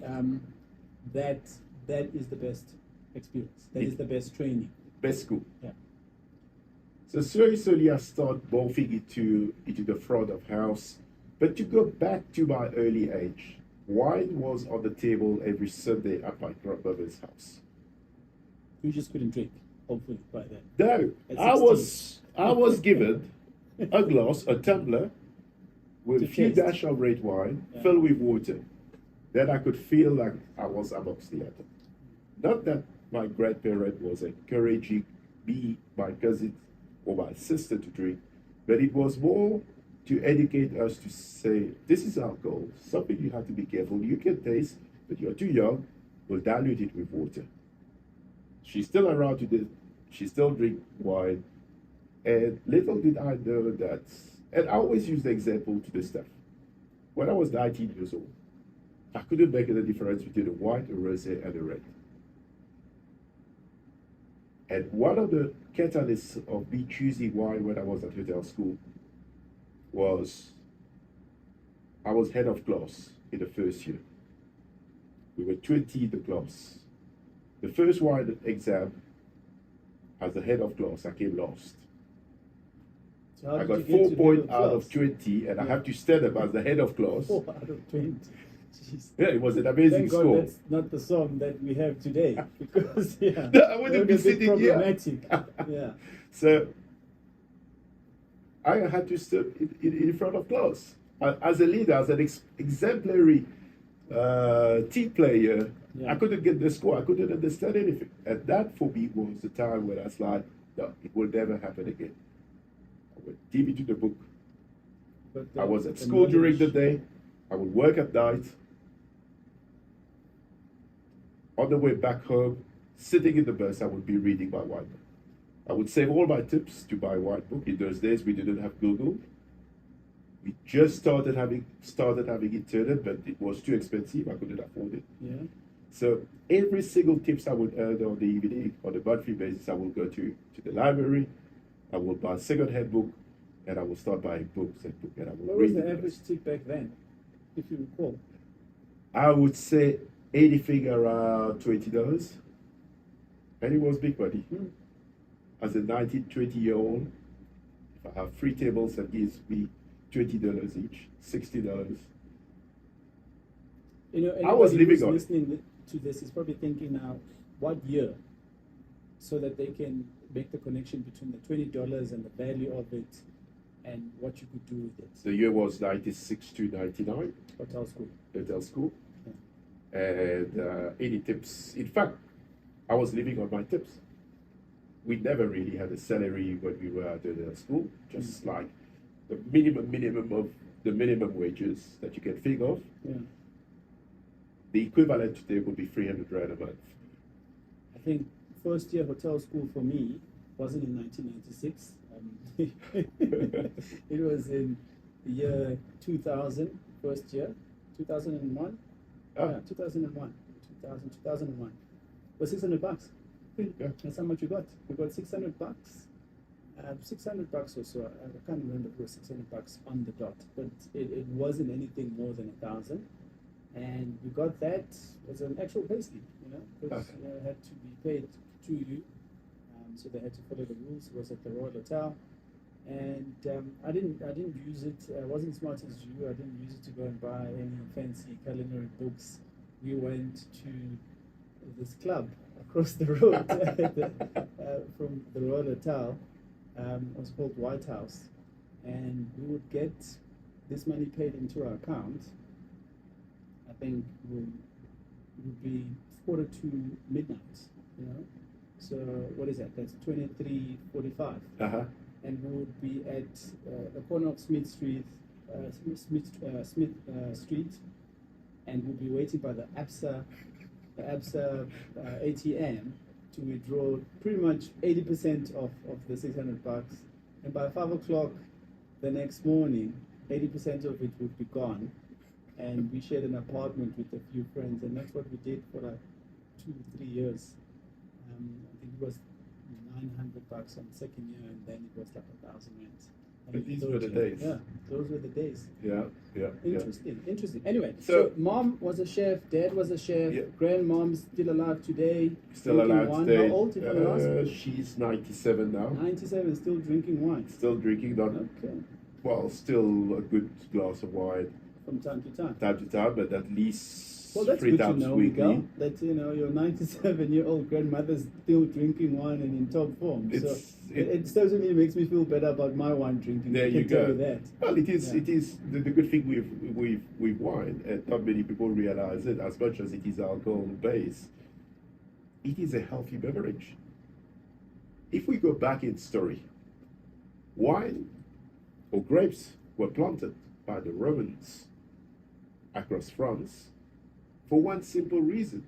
Speaker 1: that is the best experience. That is the best training.
Speaker 2: Best school.
Speaker 1: Yeah.
Speaker 2: So slowly I start morphing into the front of house. But to go back to my early age, wine was on the table every Sunday at my grandmother's house.
Speaker 1: You just couldn't drink, hopefully, by then.
Speaker 2: No, I was given a glass, a tumbler, with a few dash of red wine, filled with water. Then I could feel like I was amongst the others. Not that my grandparent was encouraging me, my cousin, or my sister to drink, but it was more to educate us to say, this is alcohol, something you have to be careful. You can taste, but you're too young, we'll dilute it with water. She's still around today, she still drinks wine, and little did I know that, and I always use the example to this stuff. When I was 19 years old, I couldn't make any difference between a white, a rosé, and a red. And one of the catalysts of me choosing wine when I was at hotel school was I was head of class in the first year. We were 20 in the class. The first wine exam, as the head of class, I came last.
Speaker 1: So
Speaker 2: I got 4 points out of 20, and I have to stand up as the head of class.
Speaker 1: 4 out of 20. Jeez.
Speaker 2: Yeah, it was an amazing
Speaker 1: Thank God
Speaker 2: score.
Speaker 1: that's not the song that we have today, because
Speaker 2: No, I wouldn't be sitting here.
Speaker 1: Problematic. Yeah.
Speaker 2: So I had to stand in front of class as a leader, as an exemplary team player.
Speaker 1: Yeah.
Speaker 2: I couldn't get the score. I couldn't understand anything, and that for me was the time when I was like, "No, it will never happen again." I went deep into the book. I was at school during the day. I would work at night. On the way back home, sitting in the bus, I would be reading my wine book. I would save all my tips to buy a wine book. In those days, we didn't have Google. We just started having internet, but it was too expensive. I couldn't afford it.
Speaker 1: Yeah.
Speaker 2: So every single tips I would earn on the evening, on a monthly basis, I will go to the library. I will buy a second-hand book, and I will start buying books and books, and I will
Speaker 1: What
Speaker 2: read
Speaker 1: was the
Speaker 2: them.
Speaker 1: average tip back then, if you recall?
Speaker 2: I would say anything around $20, and it was big money. As a 19, 20-year-old, if I have 3 tables, that gives me $20 each, $60.
Speaker 1: You know,
Speaker 2: I was
Speaker 1: anybody
Speaker 2: living on
Speaker 1: who's
Speaker 2: it.
Speaker 1: listening to this is probably thinking now, what year? So that they can make the connection between the $20 and the value of it and what you could do with it.
Speaker 2: The year was 96 to 99,
Speaker 1: Hotel school.
Speaker 2: hotel school.
Speaker 1: Yeah.
Speaker 2: And any tips? In fact, I was living on my tips. We never really had a salary when we were at the school, just like the minimum of the minimum wages that you can think of.
Speaker 1: Yeah.
Speaker 2: The equivalent today would be 300 rand a month.
Speaker 1: I think first year hotel school for me wasn't in 1996. It was in the year 2000, first year, 2001. Yeah, 2001. 2001. It was $600.
Speaker 2: Yeah.
Speaker 1: That's how much we got. We got $600. $600 or so. I can't remember if it was $600 on the dot, but it wasn't anything more than 1,000. And we got that as an actual payslip, you know, because it had to be paid to you. So they had to follow the rules. It was at the Royal Hotel. And I didn't use it. I wasn't smart as you. I didn't use it to go and buy any fancy culinary books. We went to this club across the road from the Royal Hotel. It was called White House, and we would get this money paid into our account. I think it would be 4 to midnight. You know, so what is that? That's 23:45. And we would be at the corner of Smith Street, Street, and we'd be waiting by the ABSA ATM to withdraw pretty much 80% of the $600. And by 5 o'clock the next morning, 80% of it would be gone. And we shared an apartment with a few friends, and that's what we did for like 2 to 3 years. I think it was $900 on the second year, and then it was like 1,000 rand.
Speaker 2: But these were the days.
Speaker 1: Yeah, those were the days.
Speaker 2: Yeah.
Speaker 1: Interesting. Anyway,
Speaker 2: So
Speaker 1: mom was a chef, dad was a chef,
Speaker 2: Yeah.
Speaker 1: grandmom's still alive today.
Speaker 2: Still
Speaker 1: drinking
Speaker 2: alive
Speaker 1: wine.
Speaker 2: today.
Speaker 1: How old, if I may ask?
Speaker 2: She's 97 now.
Speaker 1: 97, still drinking wine.
Speaker 2: Still drinking, not
Speaker 1: Okay,
Speaker 2: well, still a good glass of wine
Speaker 1: from time to time.
Speaker 2: time to time, but at least
Speaker 1: Well, that's
Speaker 2: 3
Speaker 1: good to
Speaker 2: times
Speaker 1: know,
Speaker 2: weekly.
Speaker 1: Miguel, that your 97-year-old grandmother's still drinking wine and in top form. It certainly makes me feel better about my wine drinking.
Speaker 2: There
Speaker 1: I can
Speaker 2: you
Speaker 1: tell
Speaker 2: go.
Speaker 1: that.
Speaker 2: Well, it is.
Speaker 1: Yeah.
Speaker 2: It is the good thing with wine, and not many people realize it. As much as it is alcohol based, it is a healthy beverage. If we go back in story, wine or grapes were planted by the Romans across France for one simple reason: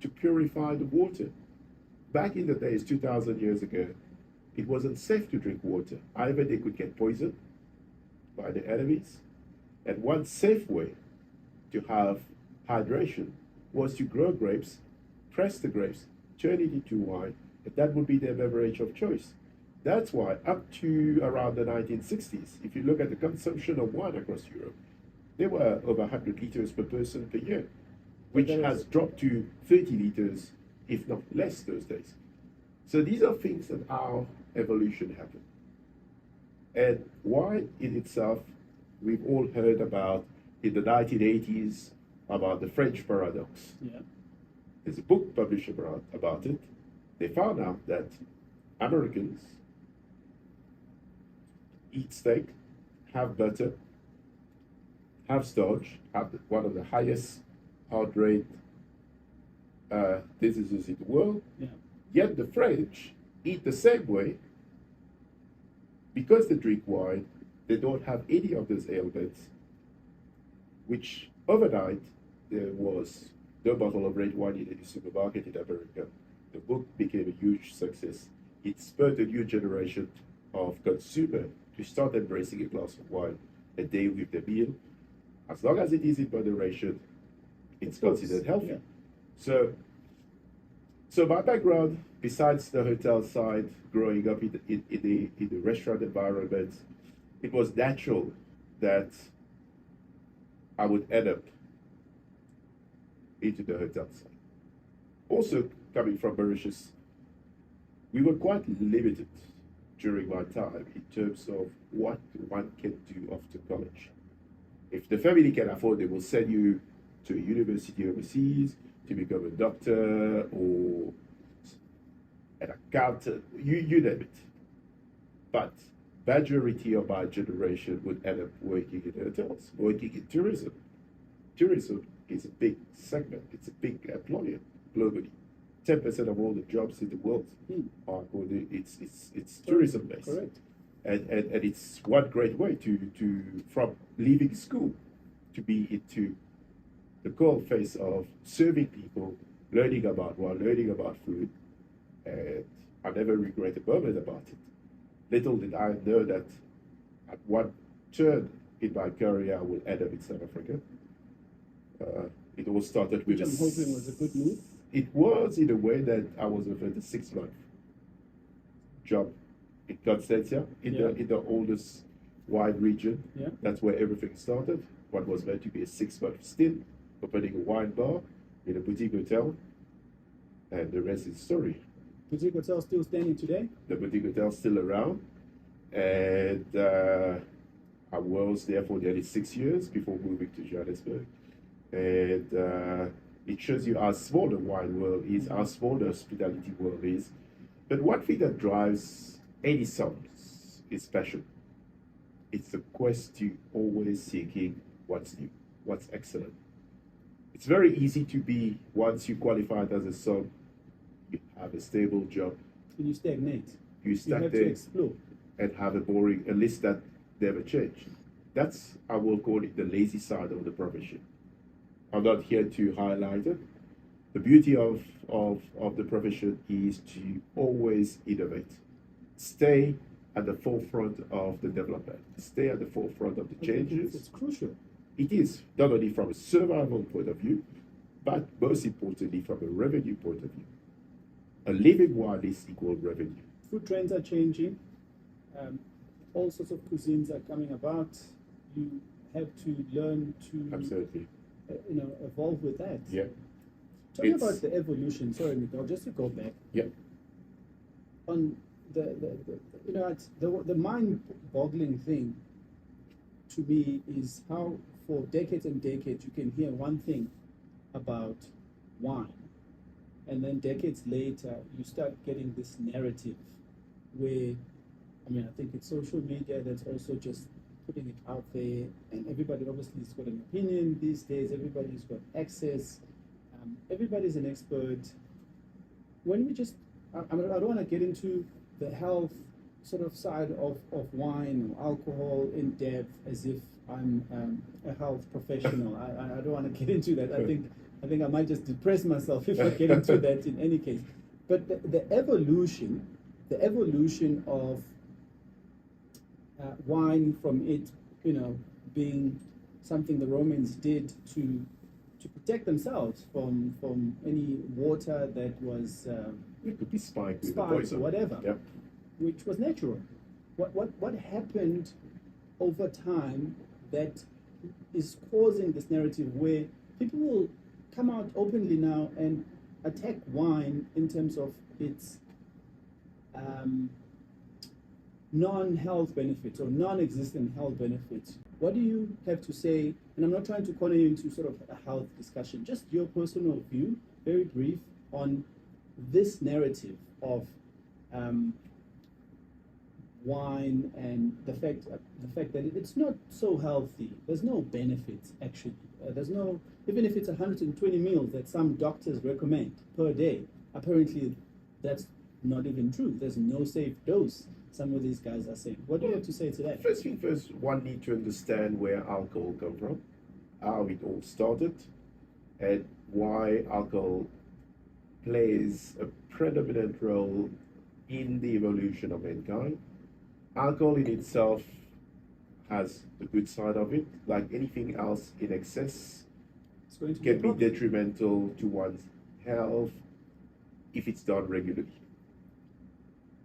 Speaker 2: to purify the water. Back in the days, 2,000 years ago, it wasn't safe to drink water. Either they could get poisoned by the enemies, and one safe way to have hydration was to grow grapes, press the grapes, turn it into wine, and that would be their beverage of choice. That's why up to around the 1960s, if you look at the consumption of wine across Europe, there were over 100 liters per person per year, which has dropped to 30 liters, if not less, those days. So these are things that our evolution happened. And wine in itself, we've all heard about in the 1980s about the French paradox.
Speaker 1: Yeah.
Speaker 2: There's a book published about it. They found out that Americans eat steak, have butter, have starch, have one of the highest heart rate diseases in the world.
Speaker 1: Yeah.
Speaker 2: Yet the French eat the same way. Because they drink wine, they don't have any of those ailments, which overnight there was no bottle of red wine in any supermarket in America. The book became a huge success. It spurred a new generation of consumers to start embracing a glass of wine a day with the meal. As long as it is in moderation, it's considered healthy.
Speaker 1: Yeah.
Speaker 2: So my background, besides the hotel side, growing up in the restaurant environment, it was natural that I would end up into the hotel side. Also, coming from Mauritius, we were quite limited during my time in terms of what one can do after college. If the family can afford, they will send you to a university overseas to become a doctor or an accountant, you name it. But majority of our generation would end up working in hotels, working in tourism. Tourism is a big segment, it's a big employer globally. 10% of all the jobs in the world are it's tourism based.
Speaker 1: Correct.
Speaker 2: And it's one great way to from leaving school to be into the cold face of serving people, learning about food, and I never regret a moment about it. Little did I know that at one turn in my career I would end up in South Africa. It all started with
Speaker 1: which I'm hoping was a good move.
Speaker 2: It was in a way that I was offered a 6-month job in Constantia, in the oldest wine region.
Speaker 1: Yeah.
Speaker 2: That's where everything started. What was meant to be a 6-month stint, opening a wine bar in a boutique hotel, and the rest is story.
Speaker 1: Boutique hotel still standing today?
Speaker 2: The boutique hotel still around, and I was there for nearly 6 years before moving to Johannesburg. And it shows you how small the wine world is, how small the hospitality world is. But one thing that drives any soms is passion. It's the quest to always seeking what's new, what's excellent. It's very easy to be, once you qualified as a som, you have a stable job.
Speaker 1: And you stagnate.
Speaker 2: You
Speaker 1: have
Speaker 2: there
Speaker 1: to explore.
Speaker 2: and have a list that never change. That's, I will call it, the lazy side of the profession. I'm not here to highlight it. The beauty of the profession is to always innovate. Stay at the forefront of the development. Stay at the forefront of the changes.
Speaker 1: It's crucial.
Speaker 2: It is, not only from a survival point of view, but most importantly from a revenue point of view. A living wine is equal revenue.
Speaker 1: Food trends are changing. All sorts of cuisines are coming about. You have to learn to
Speaker 2: Absolutely.
Speaker 1: Evolve with that.
Speaker 2: Yeah.
Speaker 1: Talking about the evolution, sorry, Miguel, just to go back.
Speaker 2: Yeah.
Speaker 1: On the mind-boggling thing to me is how for decades and decades you can hear one thing about wine, and then decades later you start getting this narrative where, I think it's social media that's also just putting it out there, and everybody obviously has got an opinion these days. Everybody's got access. Everybody's an expert. When we just, I don't want to get into the health sort of side of wine or alcohol in depth as if I'm a health professional. I don't want to get into that. I think I might just depress myself if I get into that in any case. But the evolution of wine from it, being something the Romans did to protect themselves from any water that was
Speaker 2: it could be spiked
Speaker 1: or whatever,
Speaker 2: yep.
Speaker 1: Which was natural. What happened over time that is causing this narrative where people will come out openly now and attack wine in terms of its non-health benefits or non-existent health benefits? What do you have to say? And I'm not trying to corner you into sort of a health discussion, just your personal view, very brief, on this narrative of wine and the fact that it's not so healthy. There's no benefits actually. There's no, even if it's 120 meals that some doctors recommend per day, apparently that's not even true. There's no safe dose, some of these guys are saying. What do you have to say to that?
Speaker 2: First thing first, one need to understand where alcohol come from, how it all started, and why alcohol plays a predominant role in the evolution of mankind. Alcohol in itself has the good side of it. Like anything else in excess can be detrimental to one's health if it's done regularly.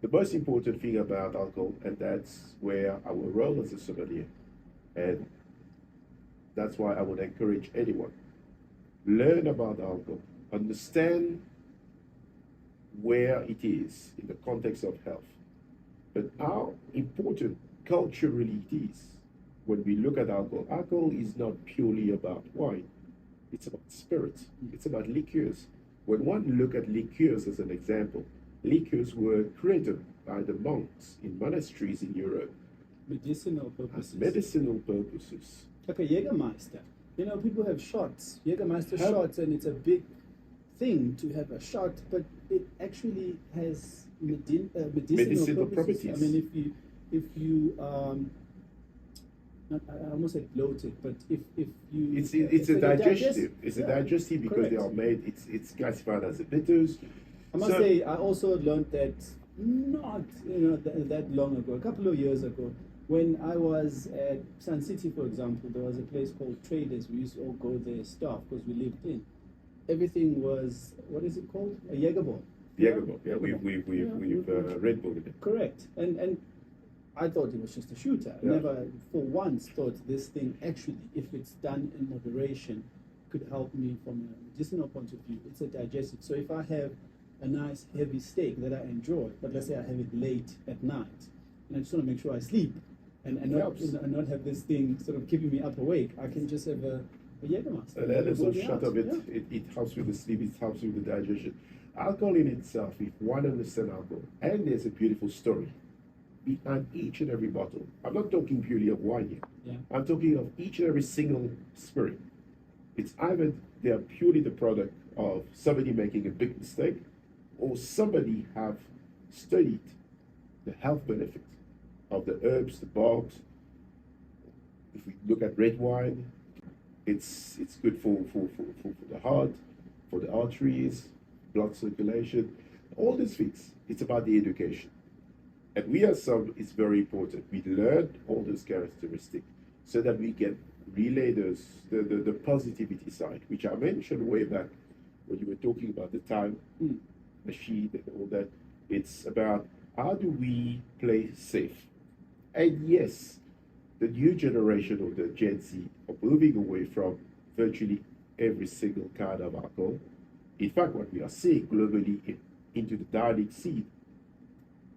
Speaker 2: The most important thing about alcohol, and that's where our role as a sommelier, and that's why I would encourage anyone, learn about alcohol, understand where it is in the context of health, but how important culturally it is. When we look at alcohol, alcohol is not purely about wine. It's about spirits. It's about liqueurs. When one look at liqueurs as an example, liqueurs were created by the monks in monasteries in Europe
Speaker 1: Medicinal purposes.
Speaker 2: as medicinal purposes.
Speaker 1: Like a Jägermeister. You know, people have shots, Jägermeister
Speaker 2: Have-
Speaker 1: shots, and it's a big thing to have a shot, but it actually has medicinal purposes. I mean, if you I almost said bloated, but if you
Speaker 2: It's
Speaker 1: if
Speaker 2: a
Speaker 1: you
Speaker 2: digestive. It's a
Speaker 1: yeah,
Speaker 2: digestive because they
Speaker 1: correct.
Speaker 2: are made. It's classified as a bitters.
Speaker 1: I must
Speaker 2: So-
Speaker 1: say, I also learned that not that long ago, a couple of years ago, when I was at Sun City, for example, there was a place called Traders. We used to all go there, stuff because we lived in. Everything was, what is it called? A Jägerbomb.
Speaker 2: Jägerbomb. Yeah,
Speaker 1: Jägerbomb.
Speaker 2: we've Red Bull in it.
Speaker 1: Correct. And I thought it was just a shooter. I
Speaker 2: Yeah.
Speaker 1: never for once thought this thing actually, if it's done in moderation, could help me from a medicinal point of view. It's a digestive. So if I have a nice heavy steak that I enjoy, but let's say I have it late at night, and I just want to make sure I sleep and not have this thing sort of keeping me up awake, I can just have a Jägermeister.
Speaker 2: A
Speaker 1: That'll
Speaker 2: little
Speaker 1: sort me
Speaker 2: shot
Speaker 1: out.
Speaker 2: of it,
Speaker 1: Yeah.
Speaker 2: it helps with the sleep, it helps with the digestion. Alcohol in itself, if one understands alcohol, and there's a beautiful story behind each and every bottle. I'm not talking purely of wine here.
Speaker 1: Yeah.
Speaker 2: I'm talking of each and every single spirit. It's either they are purely the product of somebody making a big mistake, or somebody have studied the health benefit of the herbs, the bulbs. If we look at red wine, it's good for the heart, for the arteries, blood circulation, all these things. It's about the education. And we as some, it's very important. We learn all those characteristics so that we can relay those, the positivity side, which I mentioned way back when you were talking about the time machine and all that. It's about how do we play safe? And yes, the new generation of the Gen Z are moving away from virtually every single kind of alcohol. In fact, what we are seeing globally into the dining scene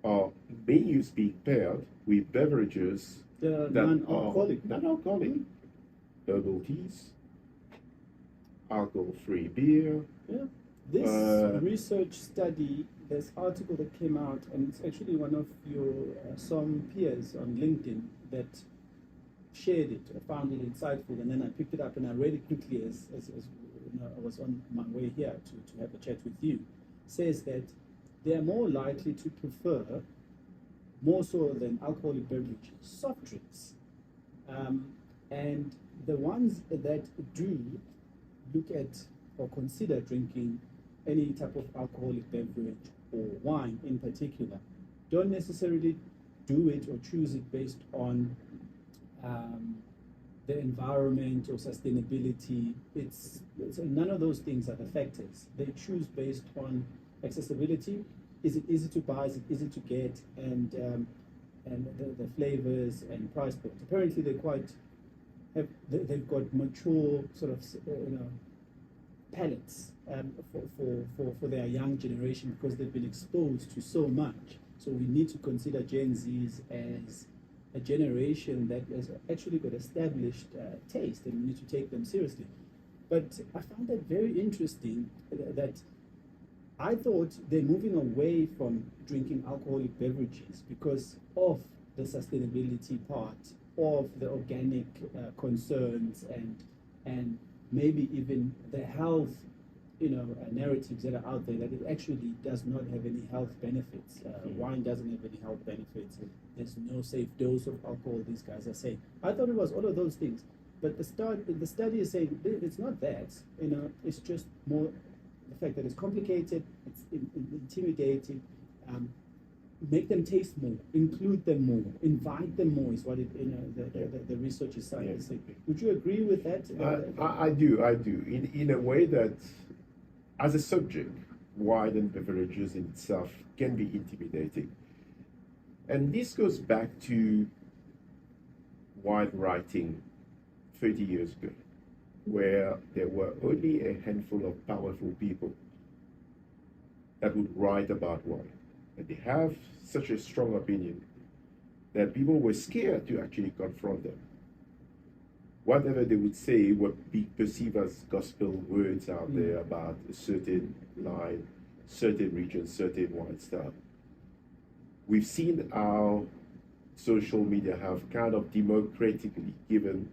Speaker 2: are menus being paired with beverages
Speaker 1: The
Speaker 2: that
Speaker 1: non-alcoholic.
Speaker 2: are non-alcoholic. Herbal teas, alcohol-free beer.
Speaker 1: Yeah. This research study, this article that came out, and it's actually one of your some peers on LinkedIn that shared it. I found it insightful, and then I picked it up and I read it quickly as you know, I was on my way here to have a chat with you. Says that they are more likely to prefer, more so than alcoholic beverages, soft drinks. And the ones that do look at or consider drinking any type of alcoholic beverage or wine in particular don't necessarily do it or choose it based on the environment or sustainability. It's none of those things are the factors. They choose based on accessibility. Is it easy to buy? Is it easy to get? And the flavors and price point. Apparently, they've got mature sort of palates for their young generation because they've been exposed to so much. So we need to consider Gen Zs as a generation that has actually got established taste, and we need to take them seriously. But I found that very interesting that I thought they're moving away from drinking alcoholic beverages because of the sustainability part, of the organic concerns, and maybe even the health, narratives that are out there that it actually does not have any health benefits. Wine doesn't have any health benefits. There's no safe dose of alcohol, these guys are saying. I thought it was all of those things. But the study is saying it's not that. It's just more the fact that it's complicated, it's intimidating. Make them taste more, include them more, invite them more is what the research is saying.
Speaker 2: Yeah.
Speaker 1: Would you agree with that?
Speaker 2: I do. In a way that, as a subject, wine and beverages in itself can be intimidating. And this goes back to wine writing 30 years ago, where there were only a handful of powerful people that would write about wine. And they have such a strong opinion that people were scared to actually confront them. whatever they would say would be perceived as gospel words out there about a certain line, certain region, certain wine style. We've seen how social media have kind of democratically given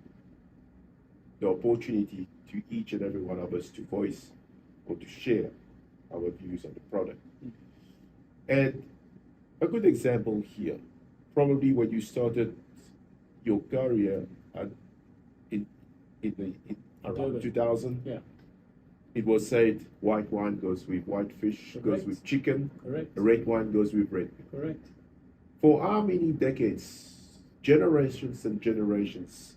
Speaker 2: the opportunity to each and every one of us to voice or to share our views on the product. And a good example here, probably when you started your career in around 2000, it was said white wine goes with white fish, goes with chicken, red wine goes with red.
Speaker 1: Correct.
Speaker 2: For how many decades, generations and generations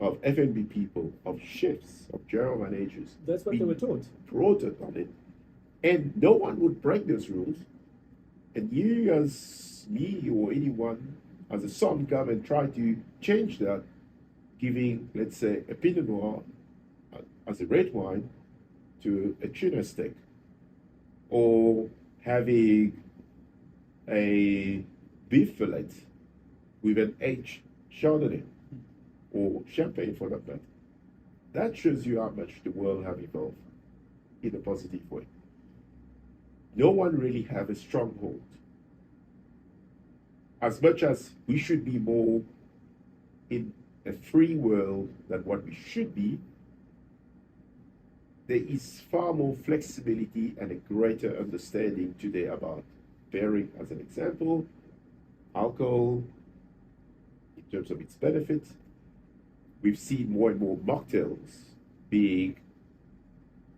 Speaker 2: of F&B people, of chefs, of general managers,
Speaker 1: that's what they were taught,
Speaker 2: brought it on it, and no one would break those rules. And you, as me or anyone, as a son, come and try to change that, giving, let's say, a Pinot Noir as a red wine to a tuna steak, or having a beef fillet with an aged Chardonnay or Champagne for that matter. That shows you how much the world have evolved in a positive way. No one really have a stronghold. As much as we should be more in a free world than what we should be, there is far more flexibility and a greater understanding today about pairing, as an example, alcohol in terms of its benefits. We've seen more and more mocktails being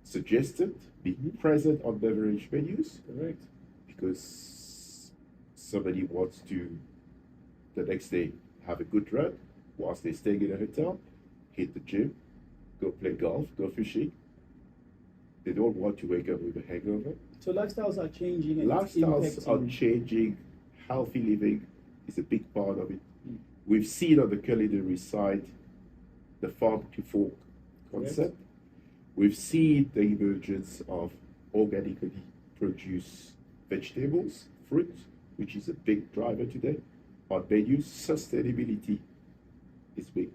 Speaker 2: suggested, being present on beverage menus.
Speaker 1: Correct.
Speaker 2: Because somebody wants to, the next day, have a good run whilst they're staying in a hotel, hit the gym, go play golf, go fishing. They don't want to wake up with a hangover.
Speaker 1: So lifestyles are changing. And
Speaker 2: lifestyles are changing. Healthy living is a big part of it. We've seen on the culinary side the farm to fork concept. Yes. We've seen the emergence of organically produced vegetables, fruit, which is a big driver today. On menus, sustainability is big.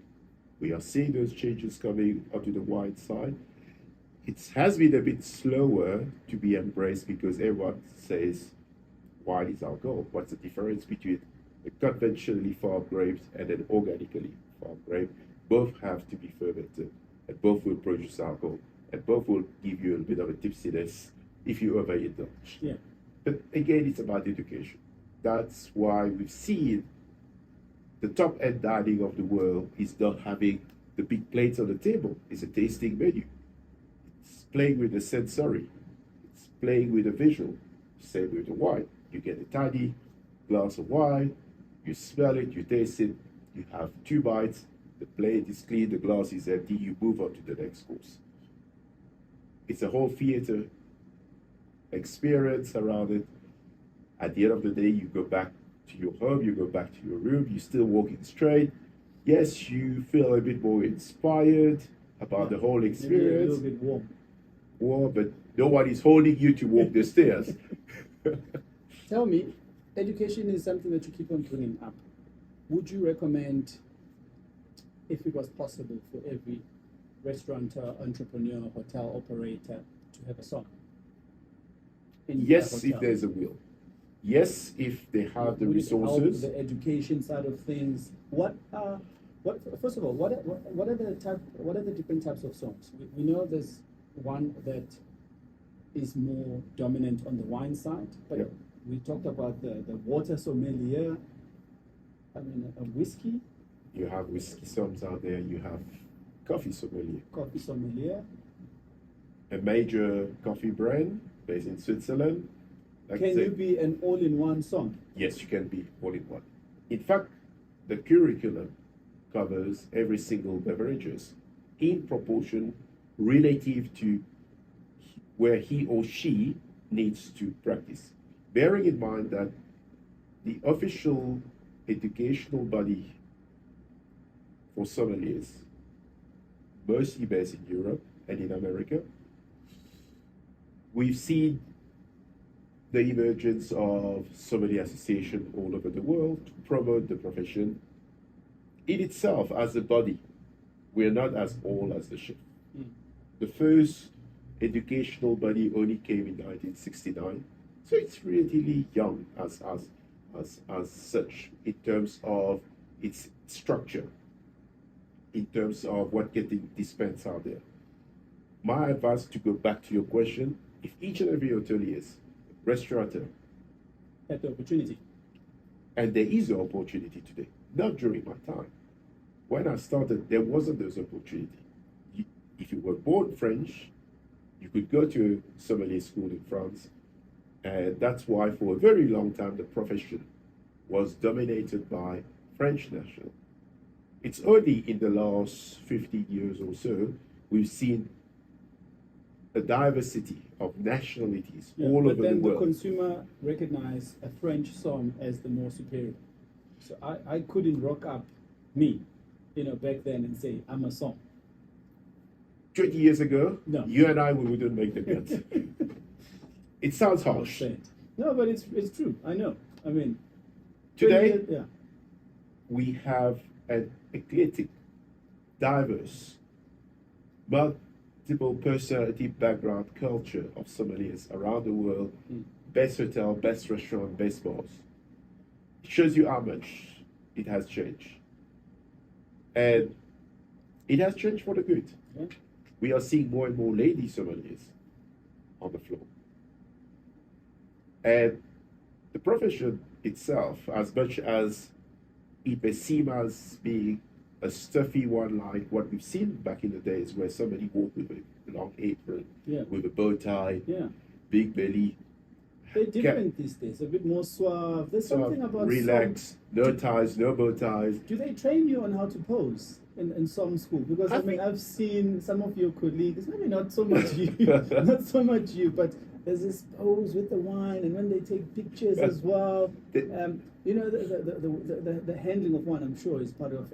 Speaker 2: We are seeing those changes coming onto the wine side. It has been a bit slower to be embraced because everyone says wine is alcohol. What's the difference between a conventionally farmed grapes and an organically farmed grape? Both have to be fermented, and both will produce alcohol, and both will give you a bit of a tipsiness if you overindulge.
Speaker 1: Yeah.
Speaker 2: But again, it's about education. That's why we've seen the top-end dining of the world is not having the big plates on the table. It's a tasting menu. It's playing with the sensory. It's playing with the visual. Same with the wine. You get a tiny glass of wine, you smell it, you taste it, you have 2 bites, the plate is clean, the glass is empty, you move on to the next course. It's a whole theater experience around it. At the end of the day, you go back to your home, you go back to your room, you're still walking straight. Yes, you feel a bit more inspired about the whole experience.
Speaker 1: Maybe a little bit
Speaker 2: warm, but no one is holding you to walk the stairs.
Speaker 1: Tell me, education is something that you keep on bringing up. Would you recommend, if it was possible, for every restaurateur, entrepreneur, hotel operator to have a song?
Speaker 2: Yes, if there's a will. Yes, if they have the resources.
Speaker 1: The education side of things. First of all, what are the different types of songs? We know there's one that is more dominant on the wine side, but yeah. We talked about the water sommelier. I mean, a whiskey.
Speaker 2: You have whiskey songs out there. You have coffee sommelier.
Speaker 1: Coffee sommelier.
Speaker 2: A major coffee brand based in Switzerland.
Speaker 1: Can you be an all-in-one song?
Speaker 2: Yes, you can be all-in-one. In fact, the curriculum covers every single beverages in proportion relative to where he or she needs to practice. Bearing in mind that the official educational body for sommeliers, mostly based in Europe and in America, we've seen the emergence of sommelier association all over the world to promote the profession in itself as a body. we're not as old as the chef. The first educational body only came in 1969, so it's relatively young as such in terms of its structure, in terms of what getting dispensed out there. My advice, to go back to your question, if each and every hotelier, restaurateur,
Speaker 1: had the opportunity,
Speaker 2: and there is an opportunity today, not during my time. When I started, there wasn't this opportunity. If you were born French, you could go to a sommelier school in France, and that's why for a very long time the profession was dominated by French nationals. It's only in the last 50 years or so we've seen a diversity of nationalities all over the world. But
Speaker 1: then the consumer recognized a French somm as the more superior. So I couldn't rock up me, back then and say, I'm a somm.
Speaker 2: 20 years ago,
Speaker 1: no.
Speaker 2: You and I, we wouldn't make the cut. It sounds harsh.
Speaker 1: No, but it's true. I know. I mean,
Speaker 2: today, we have an eclectic, diverse, multiple personality, background, culture of sommeliers around the world. Best hotel, best restaurant, best bars. It shows you how much it has changed. And it has changed for the good.
Speaker 1: Yeah.
Speaker 2: We are seeing more and more lady sommeliers on the floor. And the profession itself, as much as it may seem as being a stuffy one like what we've seen back in the days, where somebody walked with a long apron, with a bow tie, big belly.
Speaker 1: They're different these days, a bit more suave. There's something about
Speaker 2: relaxed, no ties, no bow ties.
Speaker 1: Do they train you on how to pose in some school? Because I've seen some of your colleagues, maybe not so much you, but there's this pose with the wine, and when they take pictures as well. The handling of wine, I'm sure, is part of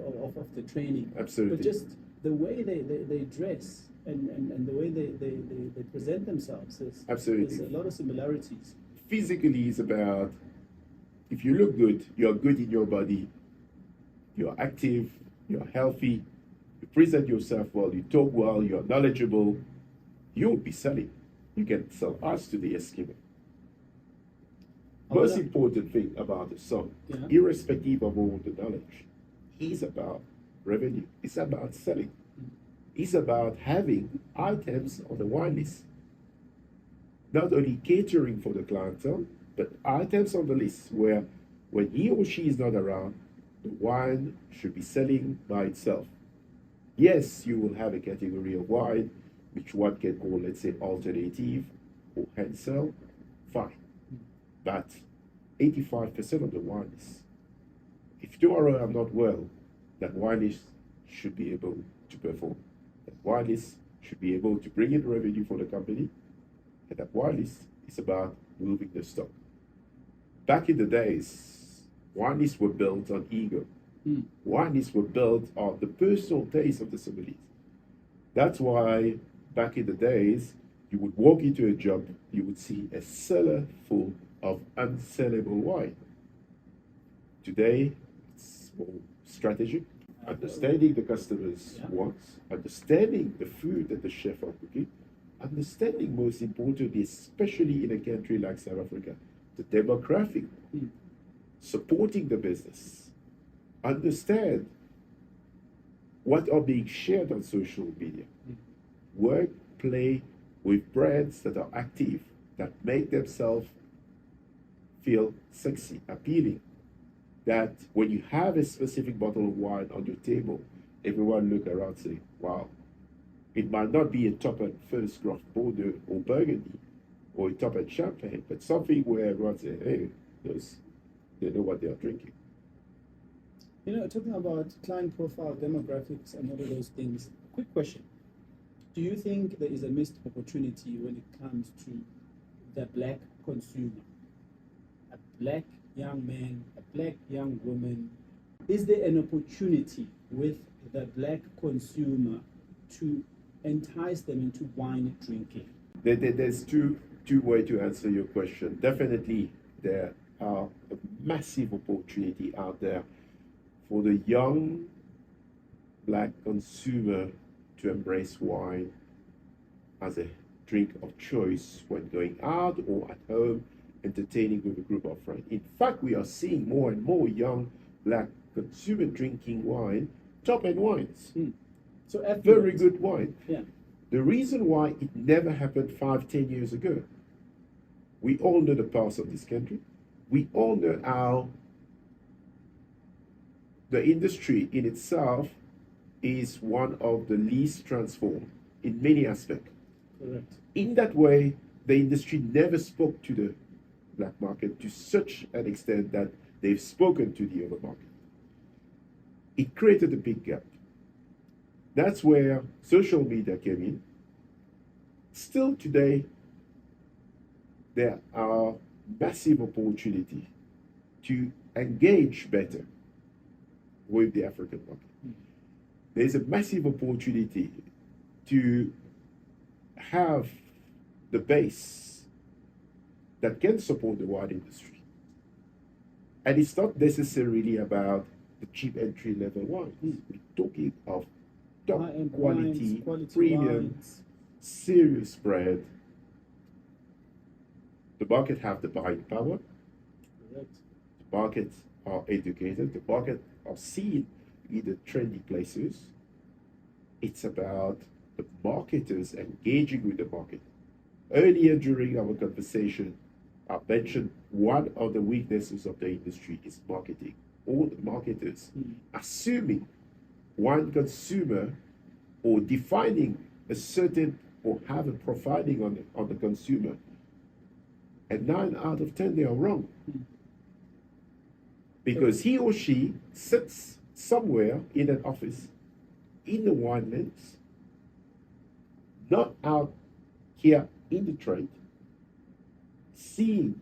Speaker 1: the training.
Speaker 2: Absolutely.
Speaker 1: But just the way they dress and the way they present themselves, there's a lot of similarities.
Speaker 2: Physically, it's about, if you look good, you're good in your body, you're active, you're healthy, you present yourself well, you talk well, you're knowledgeable, you'll be selling. You can sell us to the Eskimo. Most important thing about the somm, irrespective of all the knowledge, is about revenue. It's about selling. It's about having items on the wine list. Not only catering for the clientele, but items on the list where when he or she is not around, the wine should be selling by itself. Yes, you will have a category of wine which one can call, let's say, alternative or hand sell, fine. But 85% of the wine list, if tomorrow I'm not well, that wine list should be able to perform. That wine list should be able to bring in revenue for the company, and that wine list is about moving the stock. Back in the days, wine lists were built on ego. Wine lists were built on the personal taste of the sommeliers. That's why back in the days, you would walk into a job, you would see a cellar full of unsellable wine. Today, it's more strategic, understanding the customer's wants, understanding the food that the chef are cooking, understanding, most importantly, especially in a country like South Africa, the demographic, supporting the business, understand what are being shared on social media, work, play with brands that are active, that make themselves feel sexy, appealing, that when you have a specific bottle of wine on your table, everyone look around and say, wow, it might not be a top-end first craft Bordeaux or Burgundy or a top-end champagne, but something where everyone say, hey, they know what they are drinking.
Speaker 1: Talking about client profile, demographics, and all of those things, quick question. Do you think there is a missed opportunity when it comes to the black consumer? A black young man, a black young woman. Is there an opportunity with the black consumer to entice them into wine drinking?
Speaker 2: There's two ways to answer your question. Definitely, there are a massive opportunity out there for the young black consumer to embrace wine as a drink of choice when going out or at home, entertaining with a group of friends. In fact, we are seeing more and more young black consumer drinking wine, top-end wines.
Speaker 1: So
Speaker 2: very good wine.
Speaker 1: Yeah.
Speaker 2: The reason why it never happened 5-10 years ago, we all know the past of this country. We all know how the industry in itself is one of the least transformed in many aspects.
Speaker 1: Correct.
Speaker 2: In that way, the industry never spoke to the black market to such an extent that they've spoken to the other market. It created a big gap. That's where social media came in. Still today, there are massive opportunities to engage better with the African market. There's a massive opportunity to have the base that can support the wine industry. And it's not necessarily about the cheap entry level wines. We're talking of top quality, premium,
Speaker 1: wines.
Speaker 2: Serious brand. The market have the buying power.
Speaker 1: Correct.
Speaker 2: The market are educated. The market are seen in the trendy places. It's about the marketers engaging with the market. Earlier during our conversation, I mentioned one of the weaknesses of the industry is marketing. All the marketers assuming one consumer or defining a certain or have a profiling on the consumer. And 9 out of 10 they are wrong. Because he or she sits somewhere in an office, in the wine lens, not out here in the trade, seeing,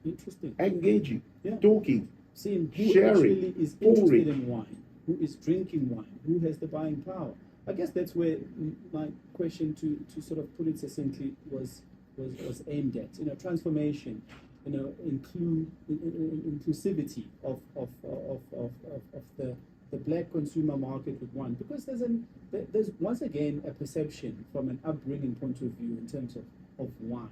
Speaker 2: engaging, talking,
Speaker 1: seeing who
Speaker 2: sharing,
Speaker 1: actually is interested in wine, who is drinking wine, who has the buying power. I guess that's where my question, to sort of put it succinctly, was aimed at. Transformation, inclusivity of the black consumer market with wine, because there's once again a perception from an upbringing point of view in terms of wine.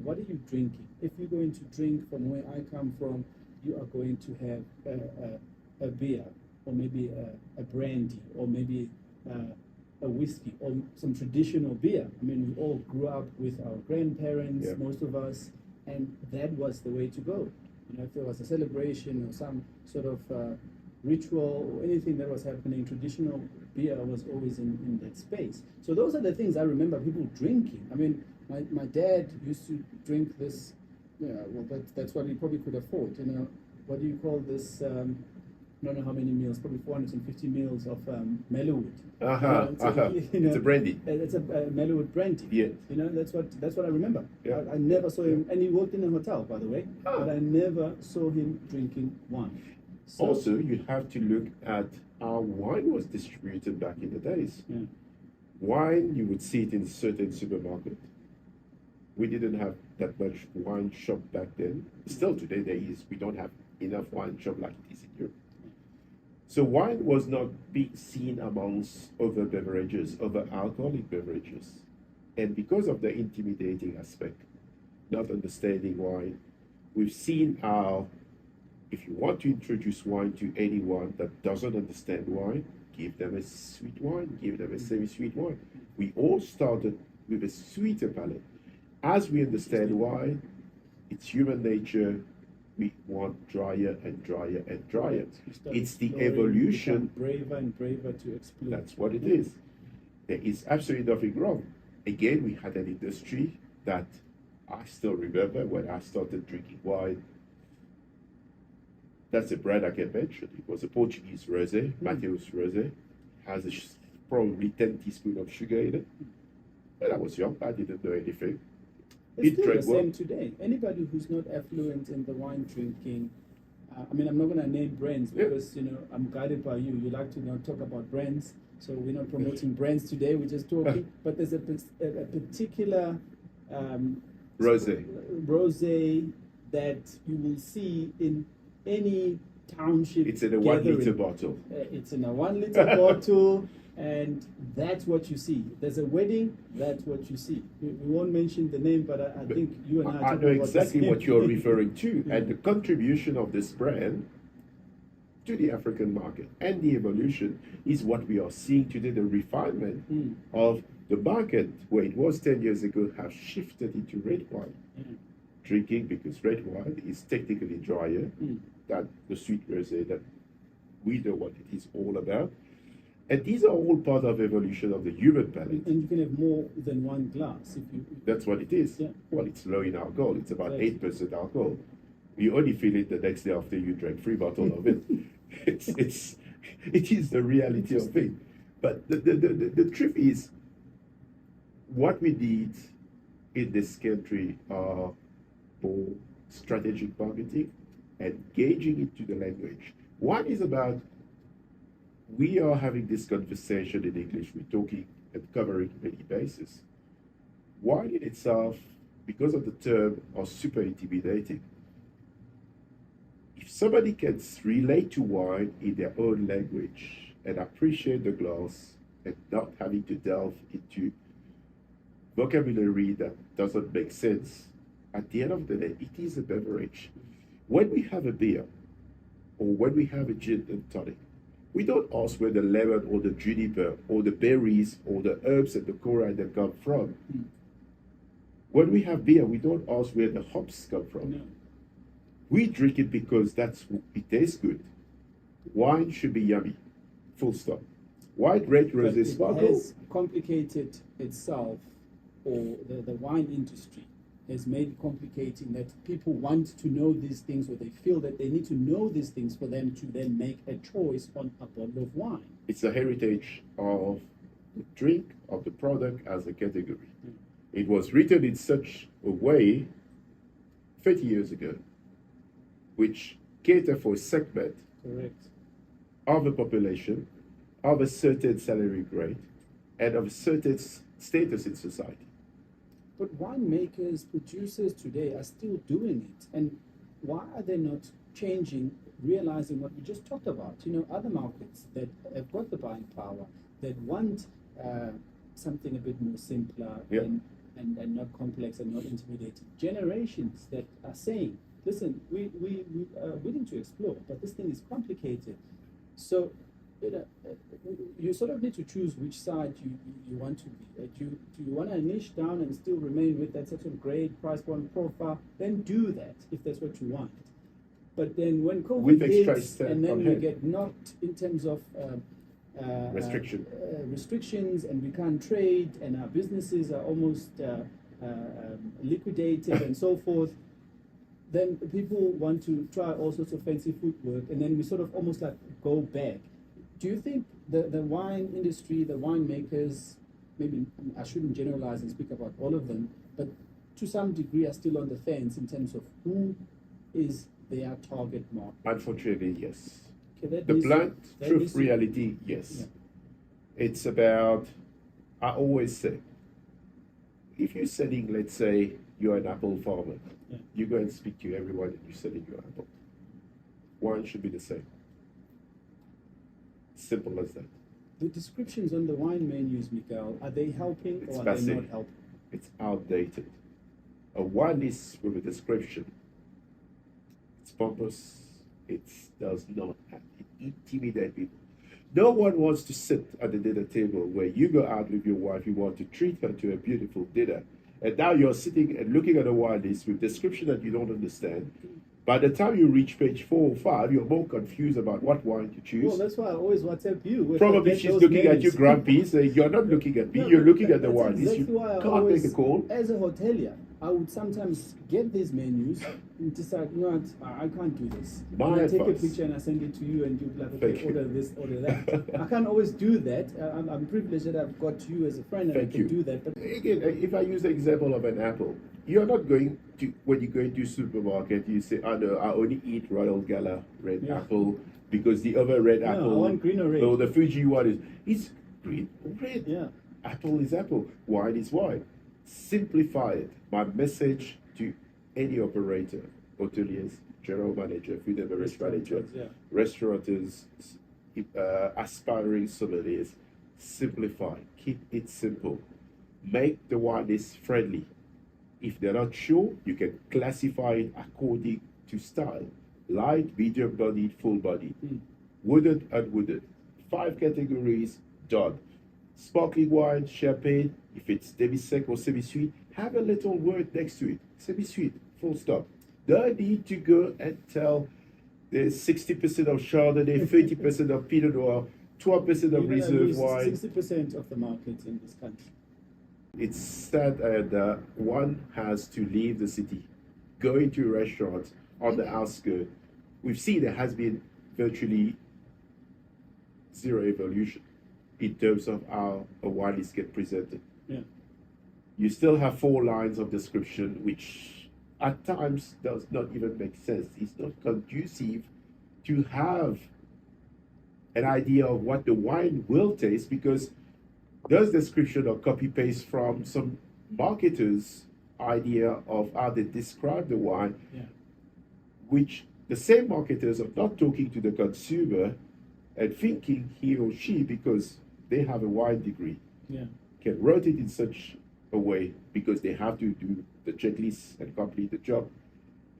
Speaker 1: What are you drinking? If you're going to drink from where I come from, you are going to have a beer, or maybe a brandy, or maybe a whiskey, or some traditional beer. I mean, we all grew up with our grandparents, most of us, and that was the way to go. If there was a celebration or some sort of ritual or anything that was happening, traditional beer was always in that space. So those are the things I remember people drinking. I mean, my dad used to drink this. That's what he probably could afford. What do you call this? I don't know how many meals, probably 450 meals of Mellowwood.
Speaker 2: It's a brandy.
Speaker 1: It's a Mellowwood brandy.
Speaker 2: Yeah.
Speaker 1: That's what I remember.
Speaker 2: Yeah.
Speaker 1: I never saw him, and he worked in a hotel, by the way, but I never saw him drinking wine. So,
Speaker 2: also, you have to look at how wine was distributed back in the days.
Speaker 1: Yeah.
Speaker 2: Wine, you would see it in certain supermarket. We didn't have that much wine shop back then. Still today there is. We don't have enough wine shop like it is in Europe. So wine was not being seen amongst other beverages, other alcoholic beverages. And because of the intimidating aspect, not understanding wine, we've seen how if you want to introduce wine to anyone that doesn't understand wine, give them a sweet wine, give them a semi-sweet wine. We all started with a sweeter palate. As we understand wine, it's human nature. We want drier and drier and drier. It's the evolution.
Speaker 1: Braver and braver to explore.
Speaker 2: That's what it is. There is absolutely nothing wrong. Again, we had an industry that I still remember when I started drinking wine. That's a brand I can mention. It was a Portuguese rosé, Mateus rosé. Has probably 10 teaspoons of sugar in it. When I was young, I didn't know anything.
Speaker 1: It's still the same today. Anybody who's not affluent in the wine drinking, I mean, I'm not going to name brands because, I'm guided by you. You like to talk about brands. So we're not promoting brands today. We're just talking. But there's a particular
Speaker 2: rosé
Speaker 1: that you will see in any township.
Speaker 2: It's in a 1 liter
Speaker 1: gathering.
Speaker 2: bottle.
Speaker 1: It's in a 1 liter bottle, and that's what you see. There's a wedding, that's what you see. We won't mention the name, but I think you and I
Speaker 2: I know exactly what you're referring to, and the contribution of this brand to the African market and the evolution is what we are seeing today. The refinement of the market, where it was 10 years ago, have shifted into red wine drinking, because red wine is technically drier than the sweet rosé that we know what it is all about. And these are all part of evolution of the human palate.
Speaker 1: And you can have more than one glass if you.
Speaker 2: That's what it is.
Speaker 1: Yeah.
Speaker 2: Well, it's low in alcohol. It's about
Speaker 1: Right.
Speaker 2: 8% alcohol. You only feel it the next day after you drank 3 bottles of it. It is the reality of it. But the truth is, what we need in this country are more strategic marketing and gauging it to the language. One is about, we are having this conversation in English, we're talking and covering many bases. Wine in itself, because of the term, are super intimidating. If somebody can relate to wine in their own language and appreciate the glass and not having to delve into vocabulary that doesn't make sense, at the end of the day, it is a beverage. When we have a beer, or when we have a gin and tonic, we don't ask where the lemon or the juniper or the berries or the herbs and the coriander come from. When we have beer, we don't ask where the hops come from.
Speaker 1: No.
Speaker 2: We drink it because it tastes good. Wine should be yummy. Full stop. White, red, rosé,
Speaker 1: But
Speaker 2: sparkle.
Speaker 1: it has complicated itself, or the wine industry has made it complicating that people want to know these things, or they feel that they need to know these things for them to then make a choice on a bottle of wine.
Speaker 2: It's a heritage of the drink, of the product as a category. It was written in such a way 30 years ago, which cater for a segment
Speaker 1: Correct.
Speaker 2: of the population, of a certain salary grade, and of a certain status in society.
Speaker 1: But winemakers, producers today are still doing it. And why are they not changing, realizing what we just talked about? You know, other markets that have got the buying power, that want something a bit more simpler and not complex and not intimidating. Generations that are saying, listen, we are willing to explore, but this thing is complicated. So you sort of need to choose which side you want to be. Do you want to niche down and still remain with that certain grade, price point profile? Then do that if that's what you want. But then when COVID hits and then we get knocked in terms of restrictions, and we can't trade, and our businesses are almost liquidated and so forth, then people want to try all sorts of fancy footwork, and then we sort of almost like go back. Do you think the wine industry, the winemakers, maybe I shouldn't generalize and speak about all of them, but to some degree are still on the fence in terms of who is their target market?
Speaker 2: Unfortunately, yes.
Speaker 1: Okay,
Speaker 2: The blunt truth reality, yes. Yeah. It's about, I always say, if you're selling, let's say, you're an apple farmer, you go and speak to everyone and you're selling your apple. Wine should be the same. Simple as that.
Speaker 1: The descriptions on the wine menus, Miguel, are they helping or are they not helping?
Speaker 2: It's outdated. A wine list with a description, it's pompous, it does not have, it intimidates people. No one wants to sit at the dinner table where you go out with your wife, you want to treat her to a beautiful dinner, and now you're sitting and looking at a wine list with description that you don't understand. By the time you reach page 4 or 5, you're more confused about what wine to choose.
Speaker 1: Well, that's why I always WhatsApp you.
Speaker 2: Probably she's looking at you grumpy, saying, you're not looking at me, you're looking at the wine list.
Speaker 1: Exactly why I
Speaker 2: can't
Speaker 1: always,
Speaker 2: make a call.
Speaker 1: As a hotelier, I would sometimes get these menus and decide, you know what, I can't do this. I take a picture and I send it to you and you like, okay, order this, order that. I can't always do that. I'm privileged that I've got you as a friend and I can do that. But
Speaker 2: again, if I use the example of an apple, you're not going to, when you go into supermarket, you say, oh no, I only eat Royal Gala red apple because the other red apple,
Speaker 1: I want green or red.
Speaker 2: So the Fuji one is green or red.
Speaker 1: Yeah.
Speaker 2: Apple is apple, wine is wine. Simplify it. My message to any operator hoteliers, general manager, food and beverage manager,
Speaker 1: Yeah.
Speaker 2: restaurateurs, aspiring sommeliers. Simplify, keep it simple. Make the wine list friendly. If they're not sure, you can classify it according to style. Light, medium bodied, full bodied. Wooded, unwooded. 5 categories, done. Sparkling wine, champagne, if it's demi-sec or semi-sweet, have a little word next to it. Semi-sweet, full stop. Don't need to go and tell there's 60% of Chardonnay, 30% of Pinot Noir, 12% of reserve wine.
Speaker 1: 60% of the market in this country.
Speaker 2: It's sad that one has to leave the city, go into restaurants on the outskirts. We've seen there has been virtually zero evolution in terms of how a wine is get presented.
Speaker 1: Yeah.
Speaker 2: You still have 4 lines of description, which at times does not even make sense. It's not conducive to have an idea of what the wine will taste, because those description are copy paste from some marketers' idea of how they describe the wine, which the same marketers are not talking to the consumer and thinking he or she, because they have a wine degree, can write it in such a way because they have to do the checklist and complete the job.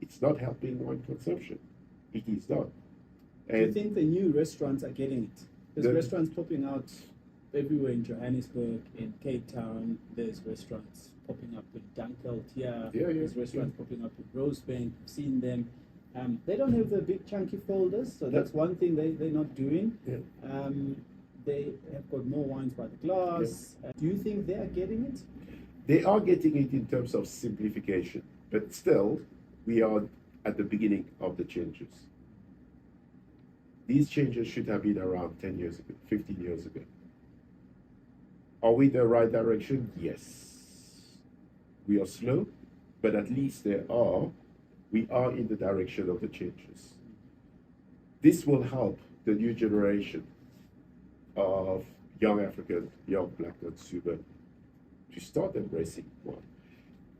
Speaker 2: It's not helping wine consumption. It is not.
Speaker 1: Do you think the new restaurants are getting it? There's restaurants popping out everywhere in Johannesburg, in Cape Town. There's restaurants popping up in Dunkeld here. There's restaurants popping up in Rosebank. I've seen them. They don't have the big chunky folders, so that's one thing they're not doing. They have got more wines by the glass. Do you think they are getting it?
Speaker 2: They are getting it in terms of simplification, but still, we are at the beginning of the changes. These changes should have been around 10 years ago, 15 years ago. Are we in the right direction? Yes. We are slow, but at least we are in the direction of the changes. This will help the new generation of young African, young Black consumer to start embracing wine.